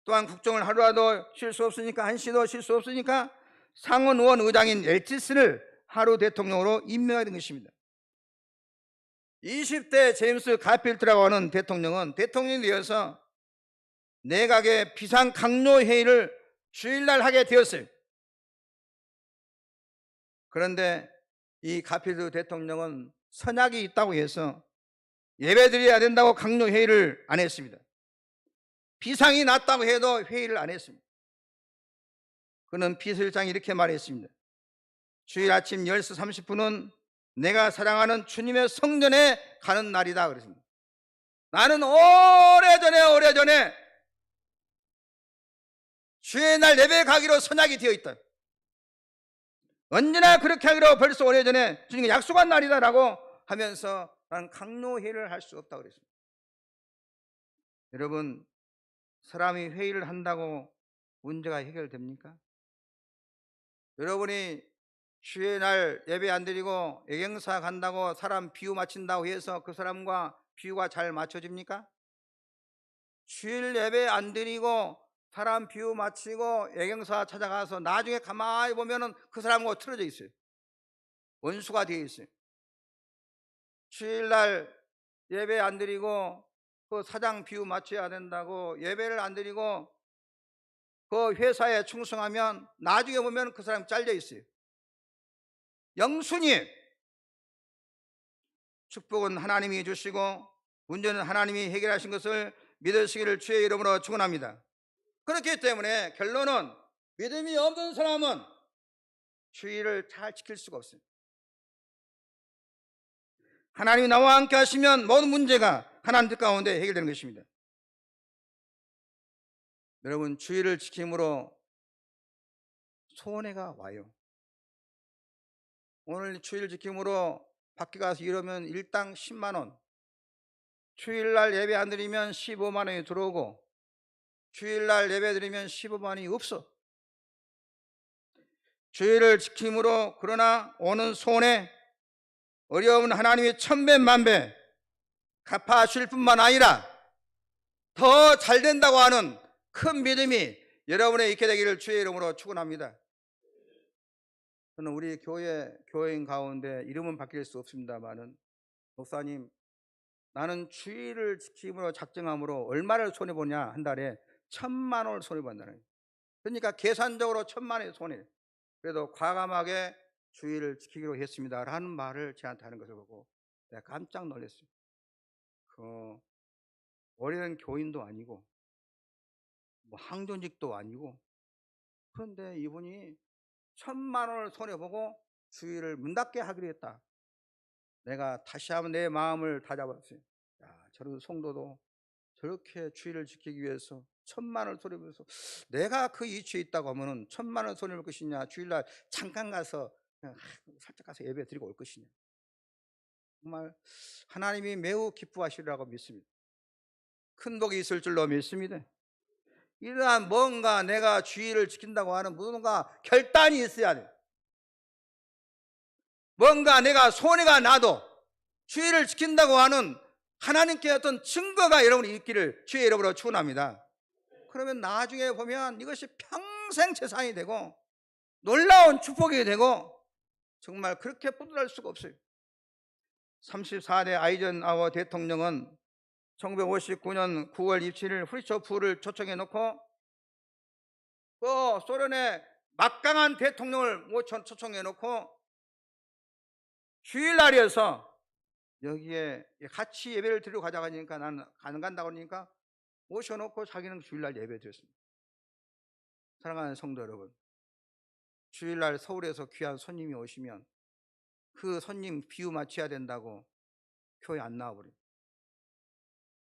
또한 국정을 하루라도 쉴 수 없으니까, 한시도 쉴 수 없으니까 상원 의원 의장인 엘치스를 하루 대통령으로 임명하게 된 것입니다. 20대 제임스 가필드라고 하는 대통령은 대통령이 되어서 내각의 비상 강요 회의를 주일날 하게 되었어요. 그런데 이 가필드 대통령은 선약이 있다고 해서 예배드려야 된다고 강요 회의를 안 했습니다. 비상이 났다고 해도 회의를 안 했습니다. 그는 비서실장이 이렇게 말했습니다. 주일 아침 10시 30분은 내가 사랑하는 주님의 성전에 가는 날이다 그랬습니다. 나는 오래전에 주의 날 예배 가기로 선약이 되어 있다. 언제나 그렇게 하기로 벌써 오래전에 주님이 약속한 날이다라고 하면서 나는 강요회의를 할 수 없다고 그랬습니다. 여러분, 사람이 회의를 한다고 문제가 해결됩니까? 여러분이 주의 날 예배 안 드리고 예경사 간다고 사람 비유 맞춘다고 해서 그 사람과 비유가 잘 맞춰집니까? 주일 예배 안 드리고 사람 비유 맞추고 예경사 찾아가서 나중에 가만히 보면은 그 사람과 틀어져 있어요. 원수가 되어 있어요. 주일날 예배 안 드리고 그 사장 비유 맞춰야 된다고 예배를 안 드리고 그 회사에 충성하면 나중에 보면 그 사람 잘려 있어요. 영순이 축복은 하나님이 주시고 문제는 하나님이 해결하신 것을 믿으시기를 주의 이름으로 축원합니다. 그렇기 때문에 결론은 믿음이 없는 사람은 주의를 잘 지킬 수가 없어요. 하나님이 나와 함께 하시면 모든 문제가 하나님 뜻 가운데 해결되는 것입니다. 여러분, 주의를 지킴으로 손해가 와요. 오늘 주일 지킴으로 밖에 가서 이러면 일당 10만 원, 주일날 예배 안 드리면 15만 원이 들어오고 주일날 예배 드리면 15만 원이 없어. 주일을 지킴으로 그러나 오는 손해, 어려움은 하나님이 천배 만배 갚아주실 뿐만 아니라 더 잘 된다고 하는 큰 믿음이 여러분의 있게 되기를 주의 이름으로 축원합니다. 저는 우리 교회인 가운데 이름은 바뀔 수 없습니다만은, 목사님, 나는 주의를 지킴으로 작정함으로 얼마를 손해보냐, 한 달에 1,000만 원을 손해본다는 거예요. 그러니까 계산적으로 1,000만 원의 손해. 그래도 과감하게 주의를 지키기로 했습니다 라는 말을 저한테 하는 것을 보고 내가 깜짝 놀랐어요. 오래된 교인도 아니고 뭐 항존직도 아니고, 그런데 이분이 1,000만 원을 손해보고 주의를 문 닫게 하기로 했다. 내가 다시 한번 내 마음을 다잡았어요. 야, 저런 성도도 저렇게 주의를 지키기 위해서 1,000만 원을 손해보면서, 내가 그 이치에 있다고 하면은 1,000만 원 손해볼 것이냐, 주일날 잠깐 가서 그냥 살짝 가서 예배 드리고 올 것이냐. 정말 하나님이 매우 기뻐하시리라고 믿습니다. 큰 복이 있을 줄로 믿습니다. 이러한 뭔가 내가 주의를 지킨다고 하는 무언가 결단이 있어야 돼. 뭔가 내가 손해가 나도 주의를 지킨다고 하는 하나님께 어떤 증거가 여러분이 있기를 주의 이름으로 축원합니다. 그러면 나중에 보면 이것이 평생 재산이 되고 놀라운 축복이 되고 정말 그렇게 뿌듯할 수가 없어요. 34대 아이젠하워 대통령은 1959년 9월 27일 후르초프를 초청해 놓고 또 소련의 막강한 대통령을 초청해 놓고 주일날이어서 여기에 같이 예배를 드리러 가자고 하니까 나는 안 간다고 하니까 모셔놓고 자기는 주일날 예배 드렸습니다. 사랑하는 성도 여러분, 주일날 서울에서 귀한 손님이 오시면 그 손님 비유 맞춰야 된다고 교회 안 나와버려요.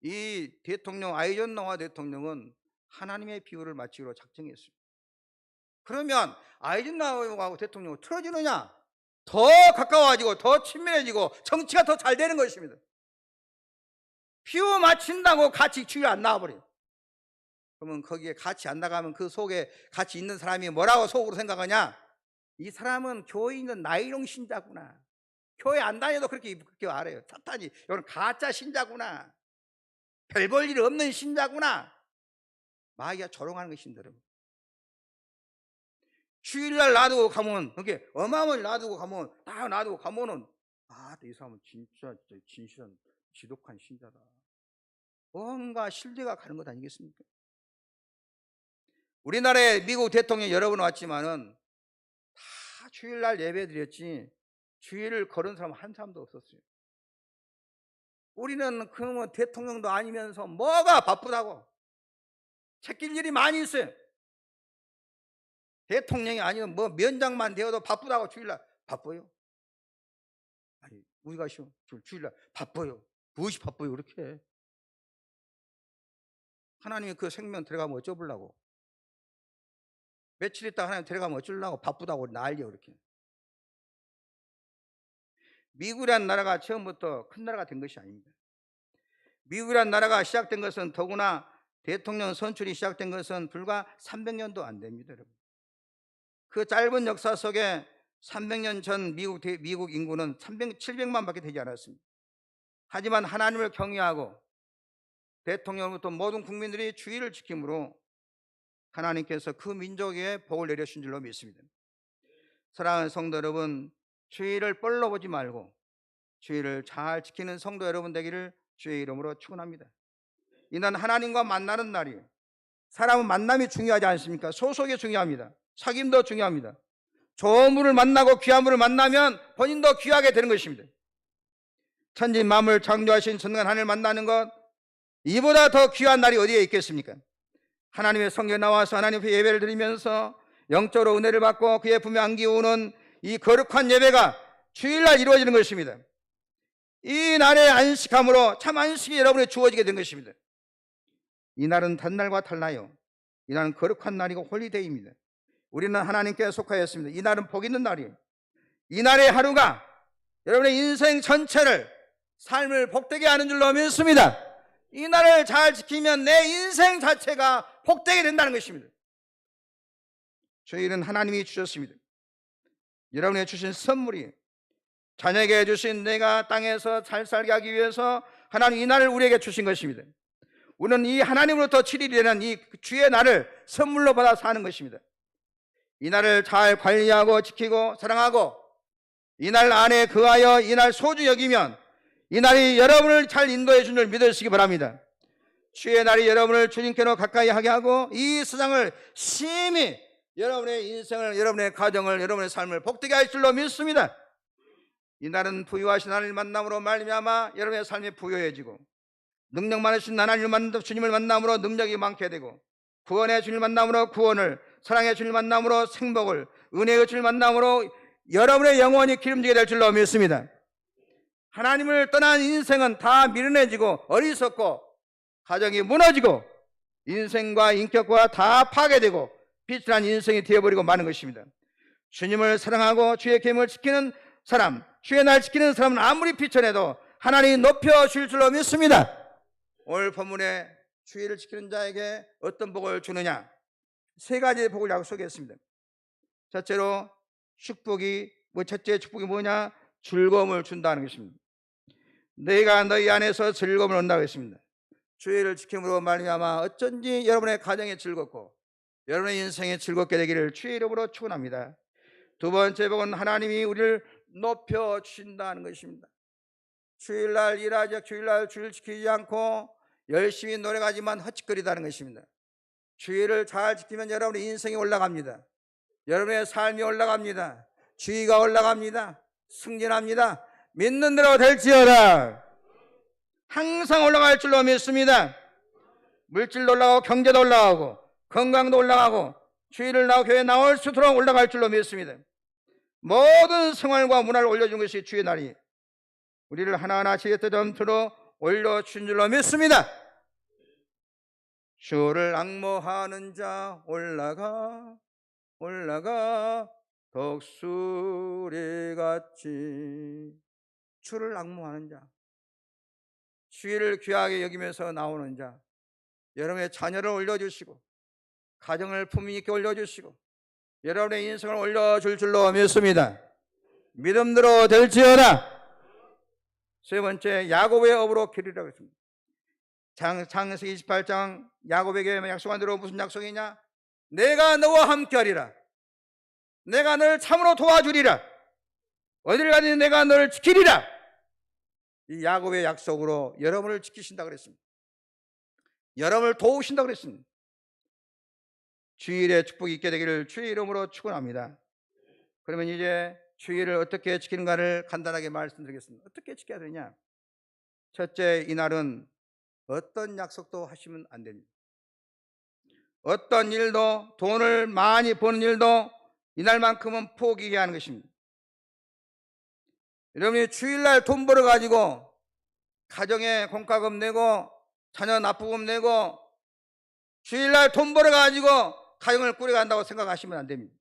이 대통령 아이젠하워 대통령은 하나님의 비유를 맞추기로 작정했어요. 그러면 아이젠하워 대통령을 틀어지느냐? 더 가까워지고 더 친밀해지고 정치가 더 잘 되는 것입니다. 비유 맞춘다고 같이 주일 안 나와버려요. 그러면 거기에 같이 안 나가면 그 속에 같이 있는 사람이 뭐라고 속으로 생각하냐? 이 사람은 교회 있는 나이롱 신자구나. 교회 안 다녀도 그렇게 알아요. 사탄이 이건 가짜 신자구나. 별 볼 일 없는 신자구나. 마귀가 조롱하는 것입니다. 여러분. 주일날 놔두고 가면, 그게 어마어마하게 놔두고 가면, 다 놔두고 가면은, 이 사람은 진짜 진실한 지독한 신자다. 뭔가 신뢰가 가는 것 아니겠습니까? 우리나라에 미국 대통령 여러 번 왔지만은 다 주일날 예배 드렸지 주일을 걸은 사람 한 사람도 없었어요. 우리는 그러면 대통령도 아니면서 뭐가 바쁘다고 챙길 일이 많이 있어요. 대통령이 아니면 뭐 면장만 되어도 바쁘다고 주일날 바빠요. 아니 우리가 주일날 바빠요. 무엇이 바빠요 그렇게. 하나님이 그 생명 들어가면 어쩌려고. 며칠 있다가 하나님 데려가면 어쩌려고 바쁘다고 난리요 그렇게. 미국이란 나라가 처음부터 큰 나라가 된 것이 아닙니다. 미국이란 나라가 시작된 것은 더구나 대통령 선출이 시작된 것은 불과 300년도 안 됩니다. 여러분. 그 짧은 역사 속에 300년 전 미국 인구는 700만 밖에 되지 않았습니다. 하지만 하나님을 경외하고 대통령부터 모든 국민들이 주의를 지킴으로 하나님께서 그 민족에 복을 내려주신 줄로 믿습니다. 사랑하는 성도 여러분, 주의를 뻘로 보지 말고 주의를 잘 지키는 성도 여러분 되기를 주의 이름으로 축원합니다. 이날 하나님과 만나는 날이에요. 사람은 만남이 중요하지 않습니까? 소속이 중요합니다. 사귐도 중요합니다. 좋은 분을 만나고 귀한 분을 만나면 본인도 귀하게 되는 것입니다. 천지 만물 창조하신 전능한 하나님을 만나는 것, 이보다 더 귀한 날이 어디에 있겠습니까? 하나님의 성경에 나와서 하나님 앞에 예배를 드리면서 영적으로 은혜를 받고 그의 품에 안기우는 이 거룩한 예배가 주일날 이루어지는 것입니다. 이 날의 안식함으로 참 안식이 여러분에 주어지게 된 것입니다. 이 날은 단날과 달라요. 이 날은 거룩한 날이고 홀리데이입니다. 우리는 하나님께 속하였습니다. 이 날은 복 있는 날이에요. 이 날의 하루가 여러분의 인생 전체를 삶을 복되게 하는 줄로 믿습니다. 이 날을 잘 지키면 내 인생 자체가 복되게 된다는 것입니다. 저희는 하나님이 주셨습니다. 여러분이 주신 선물이 자녀에게 주신 내가 땅에서 잘 살게 하기 위해서 하나님 이 날을 우리에게 주신 것입니다. 우리는 이 하나님으로부터 7일이라는 이 주의 날을 선물로 받아 사는 것입니다. 이 날을 잘 관리하고 지키고 사랑하고 이 날 안에 거하여 이 날 소중히 여기면 이 날이 여러분을 잘 인도해 준 줄 믿으시기 바랍니다. 주의 날이 여러분을 주님께로 가까이 하게 하고 이 세상을 심히 여러분의 인생을, 여러분의 가정을, 여러분의 삶을 복되게 할 줄로 믿습니다. 이 날은 부유하신 하나님을 만남으로 말미암아 여러분의 삶이 부유해지고 능력 많으신 하나님을 주님을 만남으로 능력이 많게 되고 구원의 주님을 만남으로 구원을, 사랑의 주님을 만남으로 생복을, 은혜의 주님을 만남으로 여러분의 영혼이 기름지게 될 줄로 믿습니다. 하나님을 떠난 인생은 다 미련해지고 어리석고 가정이 무너지고 인생과 인격과 다 파괴되고 비천한 인생이 되어버리고 마는 것입니다. 주님을 사랑하고 주의 계명을 지키는 사람, 주의 날 지키는 사람은 아무리 비천해도 하나님이 높여주실 줄로 믿습니다. 오늘 본문에 주의를 지키는 자에게 어떤 복을 주느냐, 세 가지의 복을 약속했습니다. 첫째로 첫째 축복이 뭐냐? 즐거움을 준다는 것입니다. 내가 너희 안에서 즐거움을 얻는다고 했습니다. 주의를 지킴으로 말미암아 어쩐지 여러분의 가정이 즐겁고 여러분의 인생이 즐겁게 되기를 주의 이름으로 축원합니다. 두 번째 복은 하나님이 우리를 높여 주신다는 것입니다. 주일날 일하지, 주일날 주일 지키지 않고 열심히 노력하지만 헛짓거리다는 것입니다. 주의를 잘 지키면 여러분의 인생이 올라갑니다. 여러분의 삶이 올라갑니다. 주의가 올라갑니다. 승진합니다. 믿는 대로 될지어다. 항상 올라갈 줄로 믿습니다. 물질도 올라가고 경제도 올라가고 건강도 올라가고 주일을 나와 교회에 나올 수 있도록 올라갈 줄로 믿습니다. 모든 생활과 문화를 올려준 것이 주의 날이 우리를 하나하나 지혜의 점수로 올려준 줄로 믿습니다. 주를 앙모하는 자 올라가 독수리같이. 주를 앙모하는 자, 주의를 귀하게 여기면서 나오는 자, 여러분의 자녀를 올려주시고 가정을 품위 있게 올려주시고 여러분의 인생을 올려줄 줄로 믿습니다. 믿음대로 될지어다. 세 번째, 야곱의 업으로 기리라고 했습니다. 창세기 28장 야곱에게 약속한 대로 무슨 약속이냐? 내가 너와 함께하리라. 내가 너를 참으로 도와주리라. 어디를 가든지 내가 너를 지키리라. 이 야곱의 약속으로 여러분을 지키신다 그랬습니다. 여러분을 도우신다 그랬습니다. 주일에 축복이 있게 되기를 주의 이름으로 축원합니다. 그러면 이제 주일을 어떻게 지키는가를 간단하게 말씀드리겠습니다. 어떻게 지켜야 되냐? 첫째, 이날은 어떤 약속도 하시면 안 됩니다. 어떤 일도, 돈을 많이 버는 일도 이날만큼은 포기해야 하는 것입니다. 여러분이 주일날 돈 벌어가지고 가정에 공과금 내고 자녀 납부금 내고 주일날 돈 벌어가지고 가정을 꾸려간다고 생각하시면 안 됩니다.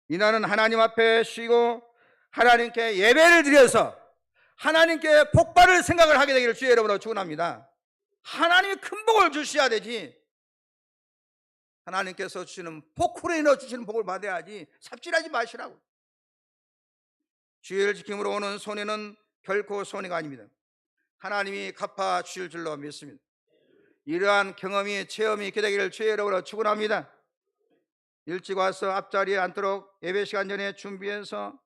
이날은 하나님 앞에 쉬고 하나님께 예배를 드려서 하나님께 복받을 생각을 하게 되기를 주의 이름으로 축원합니다. 하나님이 큰 복을 주셔야 되지, 하나님께서 주시는 포크로 인해 주시는 복을 받아야지 삽질하지 마시라고. 주의를 지킴으로 오는 손해는 결코 손해가 아닙니다. 하나님이 갚아 주실 줄로 믿습니다. 이러한 경험이, 체험이 있게 되기를 주의 이름으로 축원합니다. 일찍 와서 앞자리에 앉도록 예배 시간 전에 준비해서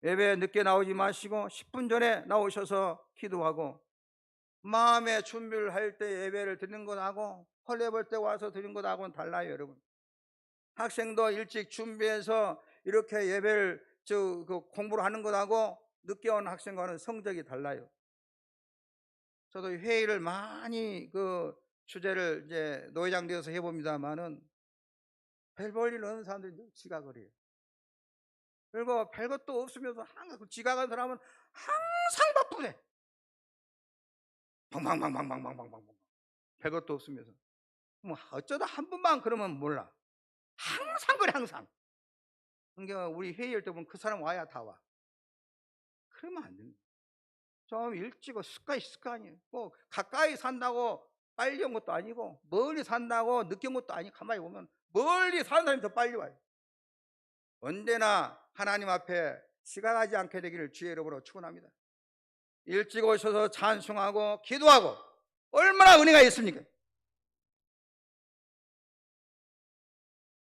예배 늦게 나오지 마시고 10분 전에 나오셔서 기도하고, 마음의 준비를 할 때 예배를 드리는 것하고 헐레벌 때 와서 드리는 것하고는 달라요, 여러분. 학생도 일찍 준비해서 이렇게 예배를 공부를 하는 것하고 늦게 온 학생과는 성적이 달라요. 저도 회의를 많이 주제를 이제 노회장 되어서 해봅니다만은 별 볼 일 없는 사람들이 지각을 해요. 그리고 별것도 없으면서 항상 지각한 사람은 항상 바쁘네. 방방방방방방방방. 별것도 없으면서. 뭐 어쩌다 한 번만 그러면 몰라. 항상 그래, 항상. 그러니까 우리 회의할 때 보면 그 사람 와야 다 와. 그러면 안 됩니다. 좀 일찍 습관이에요. 뭐 가까이 산다고 빨리 온 것도 아니고 멀리 산다고 늦게 온 것도 아니고, 가만히 보면 멀리 사는 사람이 더 빨리 와요. 언제나 하나님 앞에 지각하지 않게 되기를 주의 이름으로 축원합니다. 일찍 오셔서 찬송하고 기도하고 얼마나 은혜가 있습니까?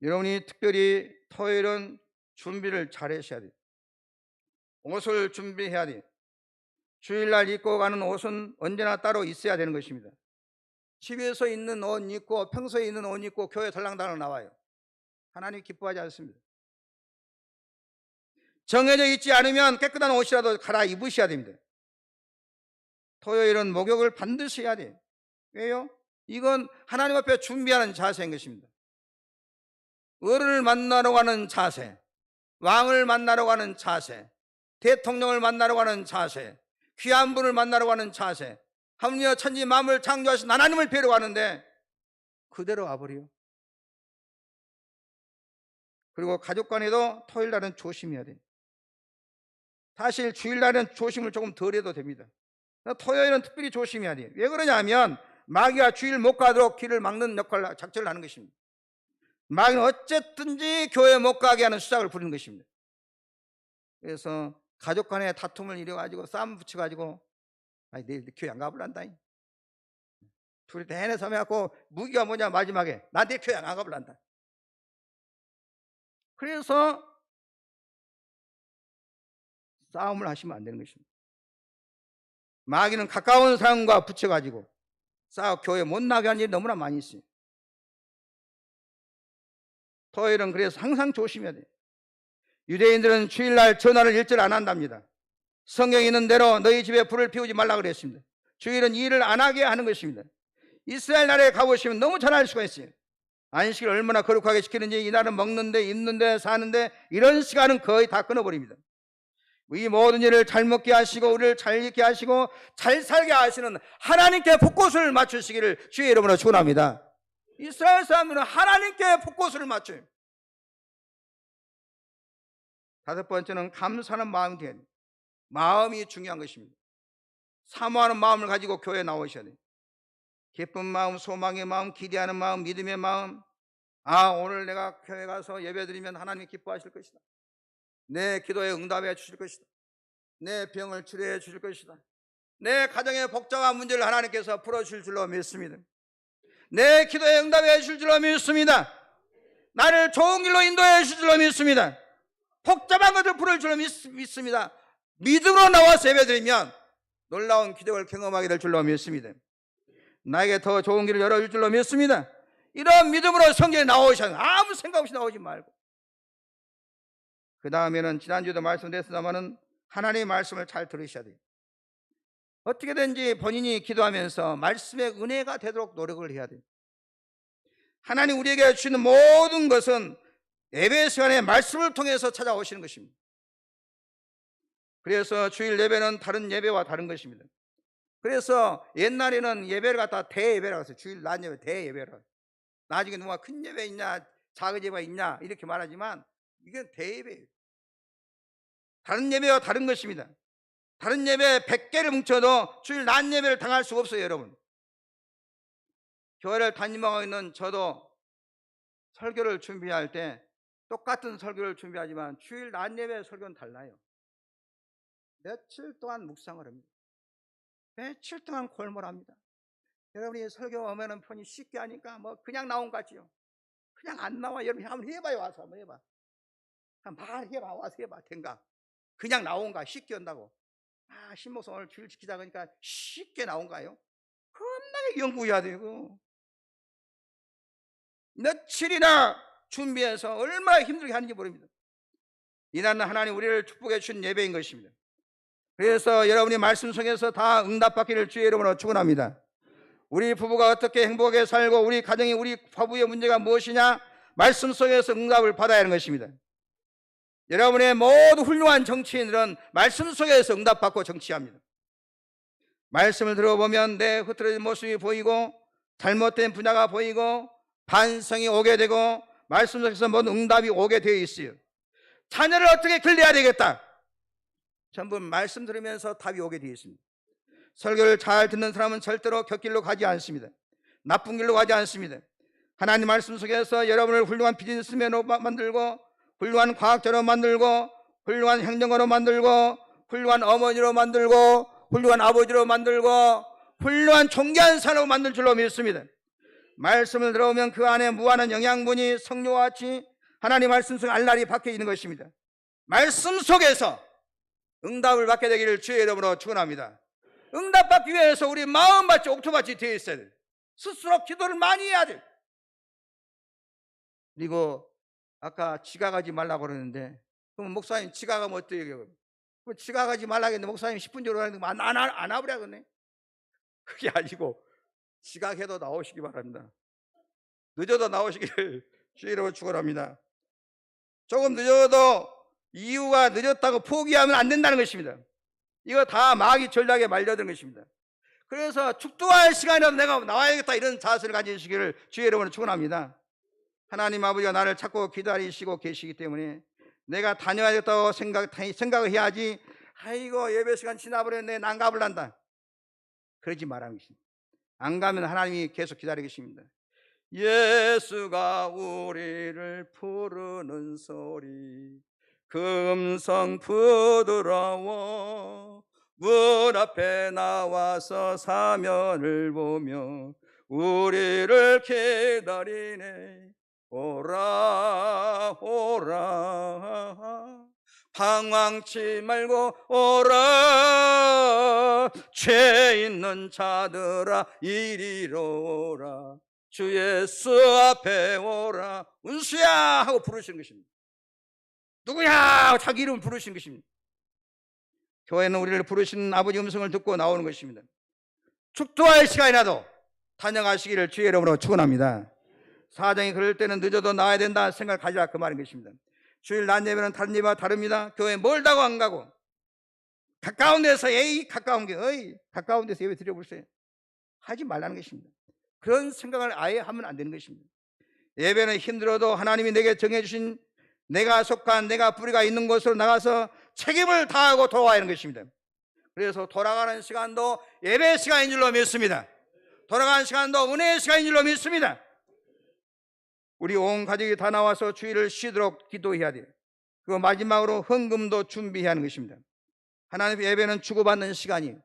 여러분이 특별히 토요일은 준비를 잘 하셔야 돼요. 옷을 준비해야 돼요. 주일날 입고 가는 옷은 언제나 따로 있어야 되는 것입니다. 집에서 있는 옷 입고 평소에 있는 옷 입고 교회 달랑달랑 나와요. 하나님 기뻐하지 않습니다. 정해져 있지 않으면 깨끗한 옷이라도 갈아입으셔야 됩니다. 토요일은 목욕을 반드시 해야 돼요. 왜요? 이건 하나님 앞에 준비하는 자세인 것입니다. 어른을 만나러 가는 자세, 왕을 만나러 가는 자세, 대통령을 만나러 가는 자세, 귀한 분을 만나러 가는 자세, 하물며 천지 만물 창조하신 하나님을 뵈러 가는데 그대로 와버려. 그리고 가족 간에도 토요일 날은 조심해야 돼요. 사실 주일날은 조심을 조금 덜 해도 됩니다. 토요일은 특별히 조심해야 돼요. 왜 그러냐면 마귀가 주일 못 가도록 길을 막는 역할을, 작전을 하는 것입니다. 마귀는 어쨌든지 교회 못 가게 하는 수작을 부리는 것입니다. 그래서 가족 간에 다툼을 일어가지고 싸움 붙여가지고 내일 교회 안 가볼란다. 둘이 내내 섬해갖고 무기가 뭐냐 마지막에 나 내 교회 안 가볼란다. 그래서 싸움을 하시면 안 되는 것입니다. 마귀는 가까운 사람과 붙여가지고 교회 못 나게 하는 일이 너무나 많이 있어요. 토요일은 그래서 항상 조심해야 돼요. 유대인들은 주일날 전화를 일절 안 한답니다. 성경에 있는 대로 너희 집에 불을 피우지 말라 그랬습니다. 주일은 일을 안 하게 하는 것입니다. 이스라엘 나라에 가보시면 너무 잘 알 수가 있어요. 안식을 얼마나 거룩하게 지키는지, 이날은 먹는데 입는데 사는데 이런 시간은 거의 다 끊어버립니다. 이 모든 일을 잘 먹게 하시고 우리를 잘 있게 하시고 잘 살게 하시는 하나님께 복꽃을 맞추시기를 주의 이름으로 축원합니다. 이스라엘 사람들은 하나님께 복꽃을 맞춰요. 다섯 번째는 감사하는 마음이 돼야 돼요. 마음이 중요한 것입니다. 사모하는 마음을 가지고 교회에 나오셔야 돼요. 기쁜 마음, 소망의 마음, 기대하는 마음, 믿음의 마음. 오늘 내가 교회 가서 예배드리면 하나님이 기뻐하실 것이다. 내 기도에 응답해 주실 것이다. 내 병을 치료해 주실 것이다. 내 가정의 복잡한 문제를 하나님께서 풀어주실 줄로 믿습니다. 내 기도에 응답해 주실 줄로 믿습니다. 나를 좋은 길로 인도해 주실 줄로 믿습니다. 복잡한 것을 풀어줄 줄로 믿습니다. 믿음으로 나와서 예배드리면 놀라운 기적을 경험하게 될 줄로 믿습니다. 나에게 더 좋은 길을 열어줄 줄로 믿습니다. 이런 믿음으로 성경에 나오셔야 돼요. 아무 생각 없이 나오지 말고. 그 다음에는 지난주에도 말씀드렸습니다마는 하나님의 말씀을 잘 들으셔야 돼요. 어떻게든지 본인이 기도하면서 말씀의 은혜가 되도록 노력을 해야 돼요. 하나님 우리에게 주시는 모든 것은 예배 시간에 말씀을 통해서 찾아오시는 것입니다. 그래서 주일 예배는 다른 예배와 다른 것입니다. 그래서 옛날에는 예배를 갖다 대예배라고 했어요. 주일 낮 예배 대예배라고. 나중에 누가 큰 예배 있냐 작은 예배가 있냐 이렇게 말하지만 이게 대예배예요. 다른 예배와 다른 것입니다. 다른 예배 100개를 뭉쳐도 주일 낮 예배를 당할 수가 없어요. 여러분, 교회를 담임하고 있는 저도 설교를 준비할 때 똑같은 설교를 준비하지만 주일 낮 예배 설교는 달라요. 며칠 동안 묵상을 합니다. 며칠 동안 골몰합니다. 여러분이 설교 오면은 편히 쉽게 하니까 뭐 그냥 나온 것 같지요. 그냥 안 나와. 여러분 한번 해봐요. 와서 한번 해봐. 말해봐. 와서 해봐. 된가? 그냥 나온가? 쉽게 한다고. 신목사 오늘 주일 지키자 그러니까 쉽게 나온가요? 겁나게 연구해야 되고 며칠이나 준비해서 얼마나 힘들게 하는지 모릅니다. 이날은 하나님 우리를 축복해 주신 예배인 것입니다. 그래서 여러분이 말씀 속에서 다 응답받기를 주의 이름으로 축원합니다. 우리 부부가 어떻게 행복하게 살고 우리 가정이 우리 부부의 문제가 무엇이냐 말씀 속에서 응답을 받아야 하는 것입니다. 여러분의 모두 훌륭한 정치인들은 말씀 속에서 응답받고 정치합니다. 말씀을 들어보면 내 흐트러진 모습이 보이고 잘못된 분야가 보이고 반성이 오게 되고 말씀 속에서 모든 응답이 오게 되어 있어요. 자녀를 어떻게 길러야 되겠다. 전부 말씀 들으면서 답이 오게 되어 있습니다. 설교를 잘 듣는 사람은 절대로 곁길로 가지 않습니다. 나쁜 길로 가지 않습니다. 하나님 말씀 속에서 여러분을 훌륭한 비즈니스맨으로 만들고 훌륭한 과학자로 만들고 훌륭한 행정가로 만들고 훌륭한 어머니로 만들고 훌륭한 아버지로 만들고 훌륭한 존귀한 산으로 만들 줄로 믿습니다. 말씀을 들어오면 그 안에 무한한 영양분이 성령과 같이 하나님 말씀 속 알날이 박혀 있는 것입니다. 말씀 속에서 응답을 받게 되기를 주의 이름으로 축원합니다. 응답받기 위해서 우리 마음밭이 옥토밭이 되어 있어야 돼. 스스로 기도를 많이 해야 돼. 그리고 아까 지각하지 말라고 그러는데, 그럼 목사님 지각하면 어때요? 그럼 지각하지 말라고 했는데 목사님 10분 전에 하는데 안 와버려겠네. 그게 아니고 지각해도 나오시기 바랍니다. 늦어도 나오시기를 주의 이름으로 축원합니다. 조금 늦어도 이유가 늦었다고 포기하면 안 된다는 것입니다. 이거 다 마귀 전략에 말려든 것입니다. 그래서 축도할 시간이라도 내가 나와야겠다, 이런 자세를 가지시기를 주의 이름으로 축원합니다. 하나님 아버지가 나를 찾고 기다리시고 계시기 때문에 내가 다녀야겠다고 생각을 해야지, 아이고 예배 시간 지나버렸네, 난 가볼란다, 그러지 말라는 것입니다. 안 가면 하나님이 계속 기다리고 계십니다. 예수가 우리를 부르는 소리, 그 음성 부드러워 문 앞에 나와서 사면을 보며 우리를 기다리네. 오라 오라 방황치 말고 오라, 죄 있는 자들아 이리로 오라, 주 예수 앞에 오라. 은수야 하고 부르시는 것입니다. 누구야 자기 이름 부르시는 것입니다. 교회는 우리를 부르시는 아버지 음성을 듣고 나오는 것입니다. 축도할 시간이라도 다녀가시기를 주의 이름으로 축원합니다. 사정이 그럴 때는 늦어도 나와야 된다 생각을 가지라, 그 말인 것입니다. 주일 낮 예배는 다른 예배와 다릅니다. 교회 멀다고 안 가고 가까운 데서 가까운 데서 예배 드려보세요 하지 말라는 것입니다. 그런 생각을 아예 하면 안 되는 것입니다. 예배는 힘들어도 하나님이 내게 정해주신 내가 속한 내가 뿌리가 있는 곳으로 나가서 책임을 다하고 돌아와야 하는 것입니다. 그래서 돌아가는 시간도 예배 시간인 줄로 믿습니다. 돌아가는 시간도 은혜의 시간인 줄로 믿습니다. 우리 온 가족이 다 나와서 주일을 쉬도록 기도해야 돼요. 그리고 마지막으로 헌금도 준비해야 하는 것입니다. 하나님의 예배는 주고받는 시간이에요.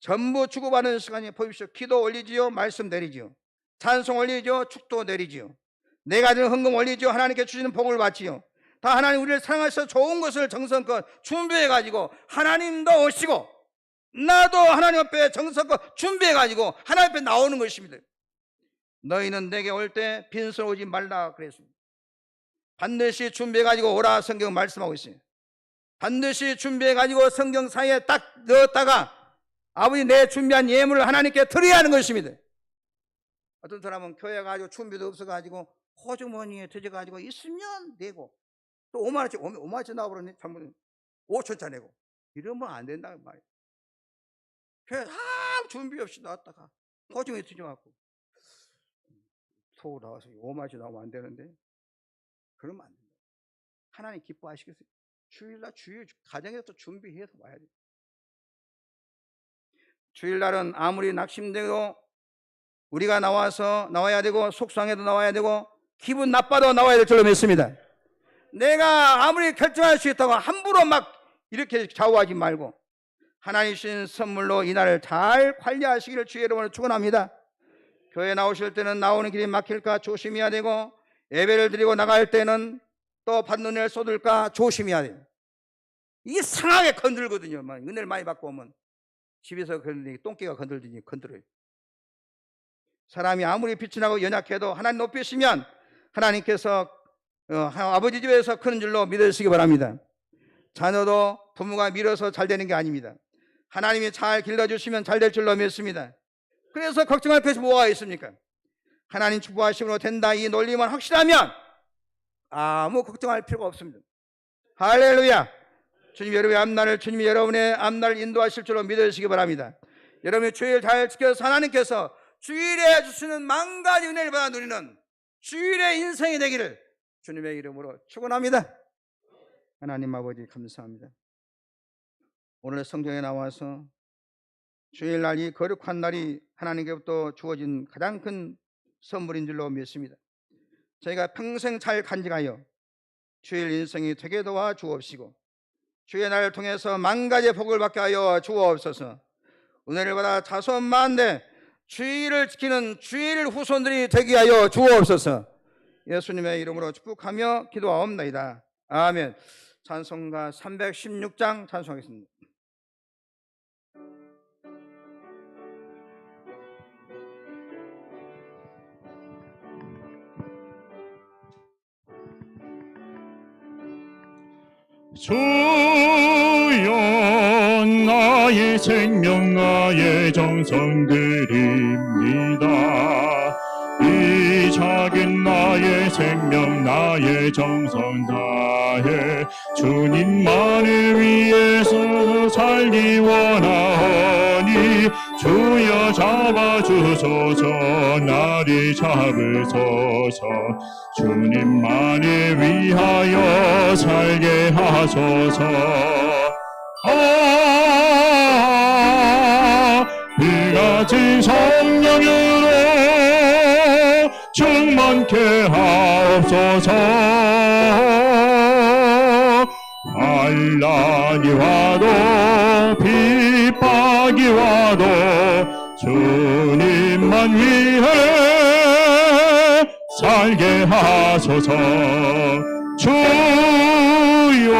전부 주고받는 시간이에요. 보십시오. 기도 올리지요, 말씀 내리지요, 찬송 올리지요, 축도 내리지요, 내가 드는 헌금 올리지요, 하나님께 주시는 복을 받지요. 다 하나님 우리를 사랑하셔서 좋은 것을 정성껏 준비해가지고 하나님도 오시고 나도 하나님 앞에 정성껏 준비해가지고 하나님 앞에 나오는 것입니다. 너희는 내게 올 때 빈손 오지 말라 그랬습니다. 반드시 준비해가지고 오라 성경 말씀하고 있어요. 반드시 준비해가지고 성경 사이에 딱 넣었다가 아버지 내 준비한 예물을 하나님께 드려야 하는 것입니다. 어떤 사람은 교회 가지고 준비도 없어가지고 호주머니에 들여가지고 있으면 내고 또 5만원씩 나와버렸네. 전부 5천짜 내고 이러면 안 된다는 말이에요. 교회 아무 준비 없이 나왔다가 호주머니에 들여갖고 소 나와서 5만원씩 나오면 안 되는데 그러면 안 된다. 하나님 기뻐하시겠어요? 주일날 주일 가정에서 또 준비해서 와야 돼요. 주일날은 아무리 낙심되고 우리가 나와야 되고 속상해도 나와야 되고 기분 나빠도 나와야 될 줄로 믿습니다. 내가 아무리 결정할 수 있다고 함부로 막 이렇게 좌우하지 말고 하나님 주신 선물로 이 날을 잘 관리하시기를 주의 이름으로 축원합니다. 교회 나오실 때는 나오는 길이 막힐까 조심해야 되고 예배를 드리고 나갈 때는 또 받는 일 쏟을까 조심해야 돼요. 이게 상하게 건들거든요. 은혜를 많이 받고 오면 집에서 건들니 똥개가 건들더니 건드려요. 사람이 아무리 빛이 나고 연약해도 하나님 높이시면 하나님께서 아버지 집에서 크는 줄로 믿으시기 바랍니다. 자녀도 부모가 밀어서 잘 되는 게 아닙니다. 하나님이 잘 길러주시면 잘 될 줄로 믿습니다. 그래서 걱정할 것이 뭐가 있습니까? 하나님 축복하심으로 된다 이 논리만 확실하면 아무 걱정할 필요가 없습니다. 할렐루야. 주님 여러분의 앞날을 주님이 여러분의 앞날을 인도하실 줄로 믿으시기 바랍니다. 여러분이 주일 잘 지켜서 하나님께서 주일에 주시는 만 가지 은혜를 받아 누리는 주일의 인생이 되기를 주님의 이름으로 축원합니다. 하나님 아버지 감사합니다. 오늘 성경에 나와서 주일날 이 거룩한 날이 하나님께부터 주어진 가장 큰 선물인 줄로 믿습니다. 저희가 평생 잘 간직하여 주일 인생이 되게 도와 주옵시고 주의 날을 통해서 만 가지의 복을 받게 하여 주옵소서. 은혜를 받아 자손 만대 주의를 지키는 주일 후손들이 되게 하여 주옵소서. 예수님의 이름으로 축복하며 기도하옵나이다. 아멘. 찬송가 316장 찬송하겠습니다. 주여 나의 생명 나의 정성 드립니다. 이 작은 나의 생명 나의 정성 다해 주님만을 위해서 살기 원하오니 주여 잡아주소서 나를 잡으소서 주님만을 위하여 살게 하소서. 그같은 성령으로 충만케 하옵소서. 환난이 와도 핍박이 와도 주님만 위해 살게 하소서. 주여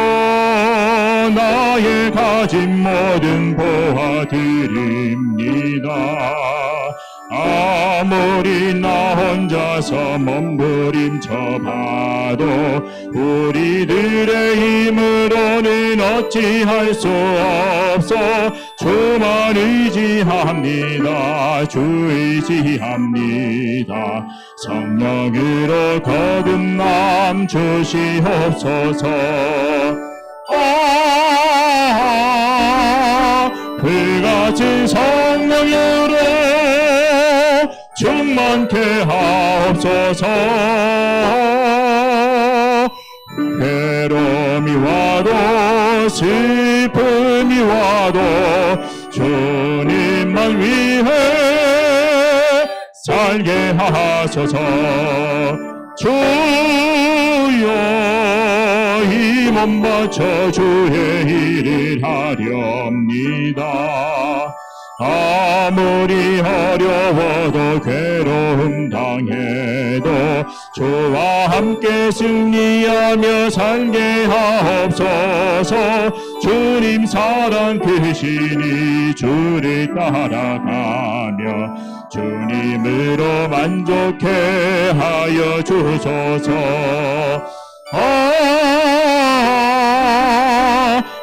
나의 가진 모든 보아드립니다. 아무리 나 혼자서 몸부림쳐봐도 우리들의 힘으로는 어찌할 수 없어. 주만 의지합니다. 주 의지합니다. 성령으로 거듭남 주시옵소서. 그같은 성령으로 충만케 하옵소서. 괴로움이 와도 슬픔이 와도 주님만 위해 살게 하소서. 주여 이 몸 바쳐 주의 일을 하렵니다. 아무리 어려워도 괴로움 당해도 주와 함께 승리하며 살게 하옵소서. 주님 사랑 크시니 주를 따라가며 주님으로 만족해 하여 주소서.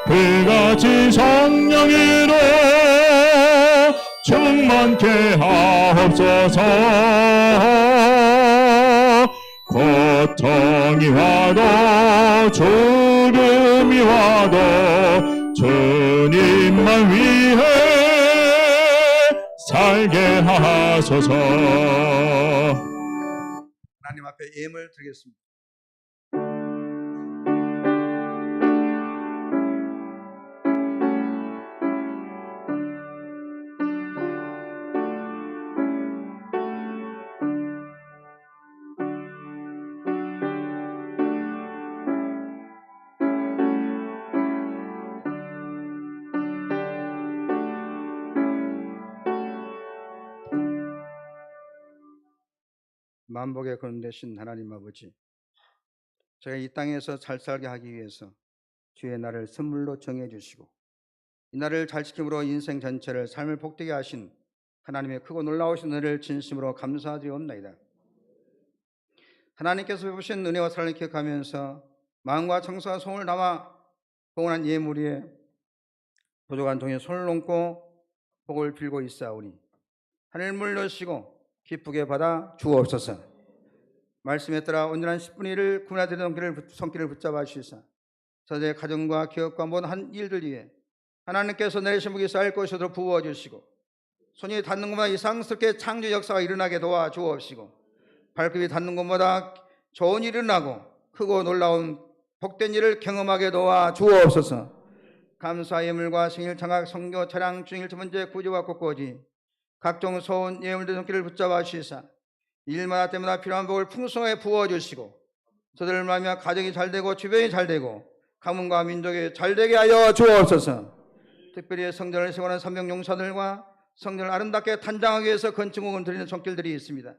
그같은 성령으로 충만케 하옵소서. 고통이 와도 죽음이 와도 주님만 위해 살게 하소서. 하나님 앞에 예물 드리겠습니다. 만복의 근원 되신 하나님 아버지, 저희가 이 땅에서 잘 살게 하기 위해서 주의 날을 선물로 정해 주시고 이 날을 잘 지킴으로 인생 전체를 삶을 복되게 하신 하나님의 크고 놀라우신 은혜를 진심으로 감사드리옵나이다. 하나님께서 베푸신 은혜와 사랑을 기억하면서 마음과 정성과 손을 담아 봉헌한 예물 위에 부족한 동에 손을 얹고 복을 빌고 있사오니 하늘 물 여시고 기쁘게 받아 주옵소서. 말씀에 따라 온전한 10분의 1을 구원하되는 손길을 붙잡아 주시사 저의 가정과 기업과 모든 한 일들 위해 하나님께서 내리신 복이 쌓일 것으로 부어주시고 손이 닿는 곳마다 이상스럽게 창조 역사가 일어나게 도와 주옵시고 발급이 닿는 곳마다 좋은 일이 일어나고 크고 놀라운 복된 일을 경험하게 도와 주옵소서. 감사 예물과 생일 장학 성교 차량 주일 첫 번째 구제와 꽃꽂이 각종 소원 예물들 손길을 붙잡아 주시사 일마다 때마다 필요한 복을 풍성하게 부어주시고 저들 말미암아 가정이 잘되고 주변이 잘되고 가문과 민족이 잘되게 하여 주옵소서. 특별히 성전을 세우는 삼병용사들과 성전을 아름답게 단장하기 위해서 건축물을 드리는 손길들이 있습니다.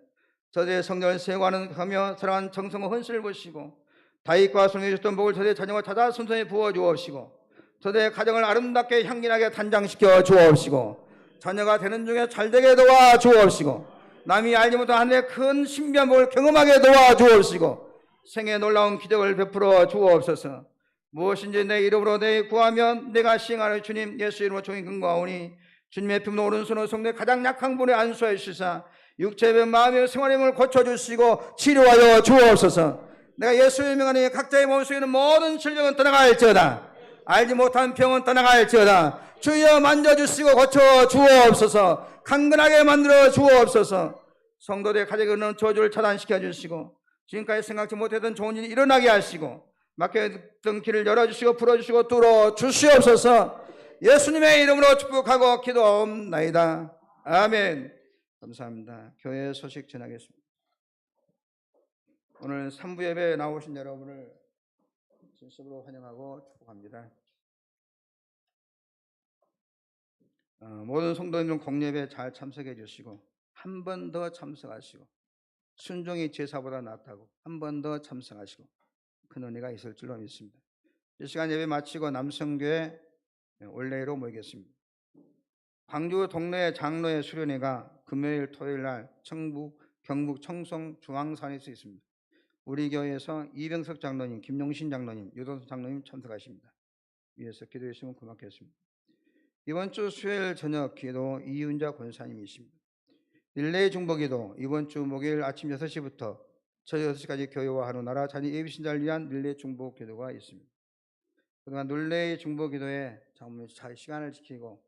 저들의 성전을 세워가며 사랑하는 정성과 헌신을 보시고 다윗과 솔로몬이 주셨던 복을 저들의 자녀가 찾아 손손에 부어 주옵시고 저들의 가정을 아름답게 향기나게 단장시켜 주옵시고 자녀가 되는 중에 잘되게 도와 주옵시고 남이 알지 못한 하늘의 큰 신비한 복을 경험하게 도와 주옵시고 생애 놀라운 기적을 베풀어 주옵소서. 무엇인지 내 이름으로 내 구하면 내가 시행하는 주님 예수 이름으로 종이 근거하오니 주님의 품로 오른손으로 성내 가장 약한 분에 안수하여 주시사 육체의 마음의 생활의 몸을 고쳐주시고 치료하여 주옵소서. 내가 예수의 명하니 각자의 몸속에 있는 모든 질병은 떠나갈지어다. 알지 못한 병은 떠나갈지어다. 주여 만져주시고 고쳐 주옵소서. 강건하게 만들어 주옵소서. 성도들의 가정에 있는 저주를 차단시켜 주시고 지금까지 생각지 못했던 좋은 일이 일어나게 하시고 막혀있던 길을 열어주시고 풀어주시고 뚫어 주시옵소서. 예수님의 이름으로 축복하고 기도하옵나이다. 아멘. 감사합니다. 교회 소식 전하겠습니다. 오늘 3부 예배에 나오신 여러분을 진심으로 환영하고 축복합니다. 모든 성도님들 공예배에 잘 참석해 주시고 한 번 더 참석하시고 순종이 제사보다 낫다고 한 번 더 참석하시고 큰 은혜가 있을 줄로 믿습니다. 이 시간 예배 마치고 남성교회 올레로 모이겠습니다. 광주 동네 장로의 수련회가 금요일 토요일 날 경북 청송 중앙산에서 있습니다. 우리 교회에서 이병석 장로님, 김용신 장로님, 유동수 장로님 참석하십니다. 위에서 기도해 주시면 고맙겠습니다. 이번 주 수요일 저녁 기도 이윤자 권사님이십니다. 릴레이 중보기도 이번 주 목요일 아침 6시부터 저녁 6시까지 교회와 하루나라 자녀 예비신자를 위한 릴레이 중보기도가 있습니다. 그동안 릴레이 중보기도에 잘 시간을 지키고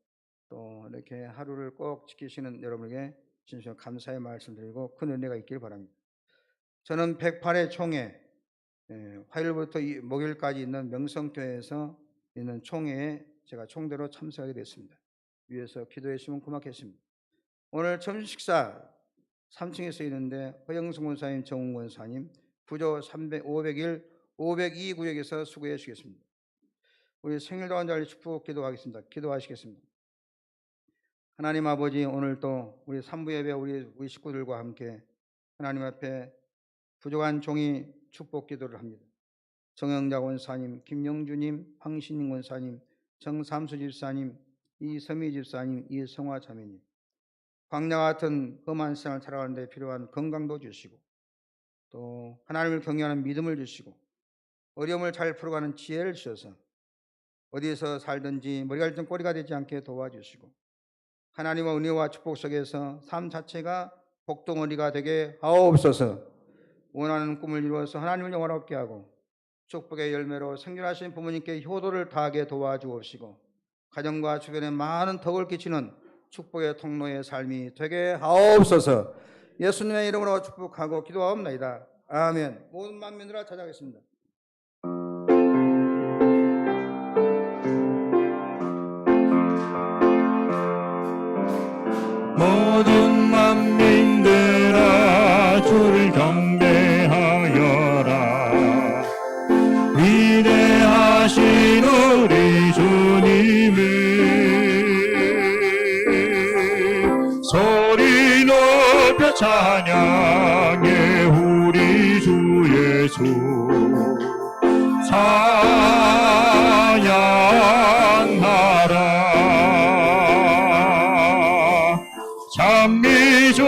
또 이렇게 하루를 꼭 지키시는 여러분에게 진심으로 감사의 말씀드리고 큰 은혜가 있길 바랍니다. 저는 108회 총회 화요일부터 목요일까지 있는 명성교회에서 있는 총회에 제가 총대로 참석하게 됐습니다. 위에서 기도해 주시면 고맙겠습니다. 오늘 점심 식사 3층에서 있는데 허영승 권사님, 정훈 권사님 부조 501, 502 구역에서 수고해 주시겠습니다. 우리 생일도 한 자리 축복 기도하겠습니다. 기도하시겠습니다. 하나님 아버지, 오늘 또 우리 3부 예배 우리 식구들과 함께 하나님 앞에 부족한 종이 축복 기도를 합니다. 정영자 권사님, 김영주님, 황신인 권사님, 정삼수 집사님, 이서미 집사님, 이성화 자매님, 광야 같은 험한 세상을 살아가는 데 필요한 건강도 주시고 또 하나님을 경외하는 믿음을 주시고 어려움을 잘 풀어가는 지혜를 주셔서 어디에서 살든지 머리가 좀 꼬리가 되지 않게 도와주시고 하나님의 은혜와 축복 속에서 삶 자체가 복덩어리가 되게 하옵소서. 원하는 꿈을 이루어서 하나님을 영화롭게 하고 축복의 열매로 생존하신 부모님께 효도를 다하게 도와주옵시고 가정과 주변에 많은 덕을 끼치는 축복의 통로의 삶이 되게 하옵소서. 예수님의 이름으로 축복하고 기도하옵나이다. 아멘. 모든 만민들아 찾아가겠습니다. 모든 만민들아 주를 경배하여라. 위대하신 우리 주님을 소리 높여 찬양해. 우리 주 예수 찬양하라. 찬미주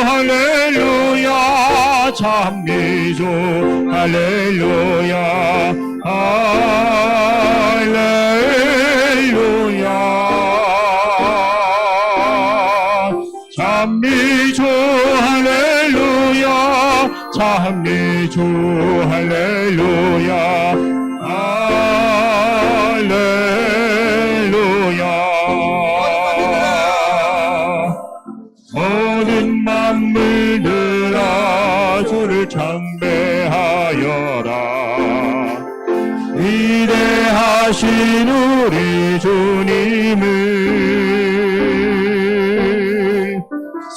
할렐루야. 찬미주 할렐루야. 할렐루야. 찬미주 할렐루야. 찬미주 할렐루야. 할렐루야. 모든 만물들아 주를 경배하여라. 위대하신 우리 주님을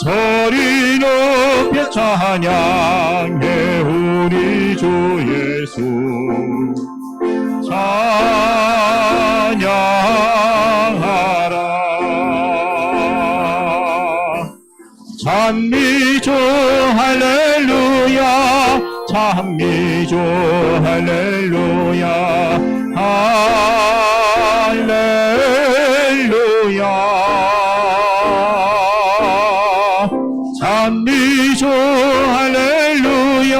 소리 높여 찬양해. 우리 주 예수 찬양하라. 찬미죠 할렐루야 할렐루야 찬미죠 할렐루야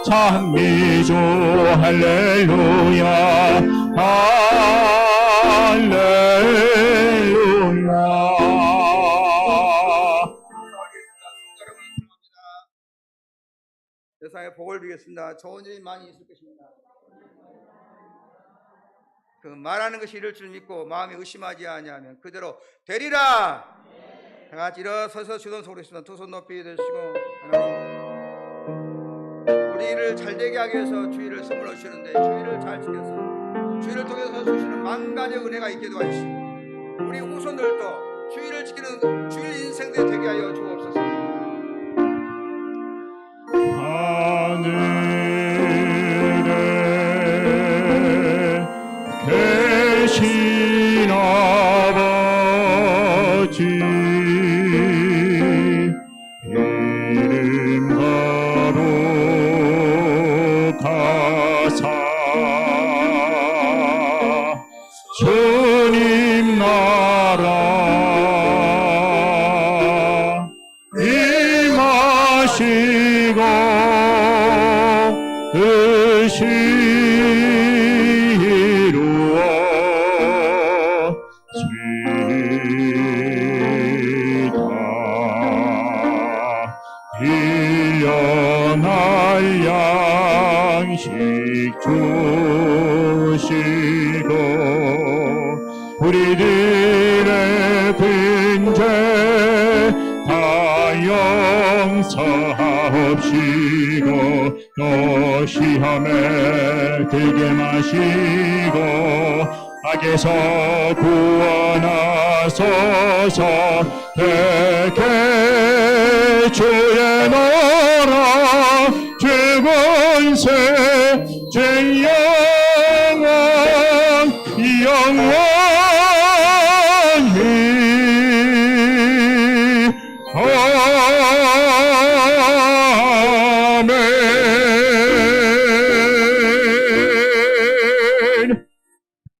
찬미죠 할렐루야 할렐루야 세상에 복을 비겠습니다. 좋은 일이 많이 있을 것입니다. 그 말하는 것이 이룰 줄 믿고 마음이 의심하지 아니하면 그대로 되리라. 다 같이 일어서서 주던 소리 있습니다. 두 손 높이 드시고 하나님, 우리 일을 잘 되게 하기 위해서 주의를 선물로 주시는데 주의를 잘 지켜서 주의를 통해서 주시는 만 가지 은혜가 있게 도와주시고 우리 후손들도 주의를 지키는 주일 인생들이 되게 하여 주옵소서. 하늘에 계신 아버지 이름 거룩하사 주님 나라 임하시고 뜻이 이루어지다 일년할 양식 주시고 우리들의 빈죄 다 용서하옵시고 노시함에 들게 마시고 악에서 구원하소서. 대개 주의 나라 주 권세 주 영원 영원히 아멘.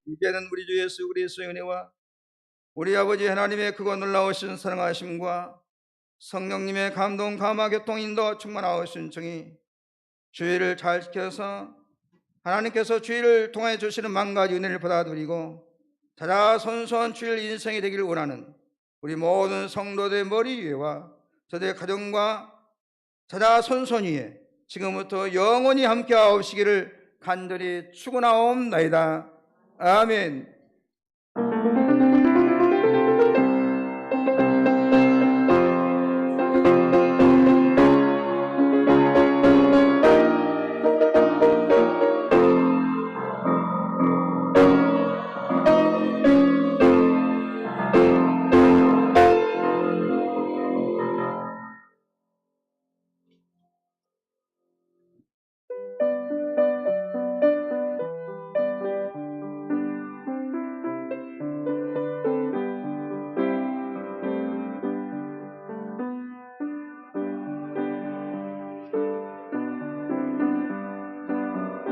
이제는 우리 주 예수 그리스도의 은혜와 우리 아버지 하나님의 크고 놀라우신 사랑하심과 성령님의 감동 감화 교통 인도 충만하신 정이 주의를 잘 지켜서 하나님께서 주의를 통해 주시는 만 가지 은혜를 받아들이고 자자 손수한 주일 인생이 되기를 원하는 우리 모든 성도들의 머리 위에와 저들의 가정과 자자 손손 위에 지금부터 영원히 함께 하옵시기를 간절히 축원하옵나이다. 아멘.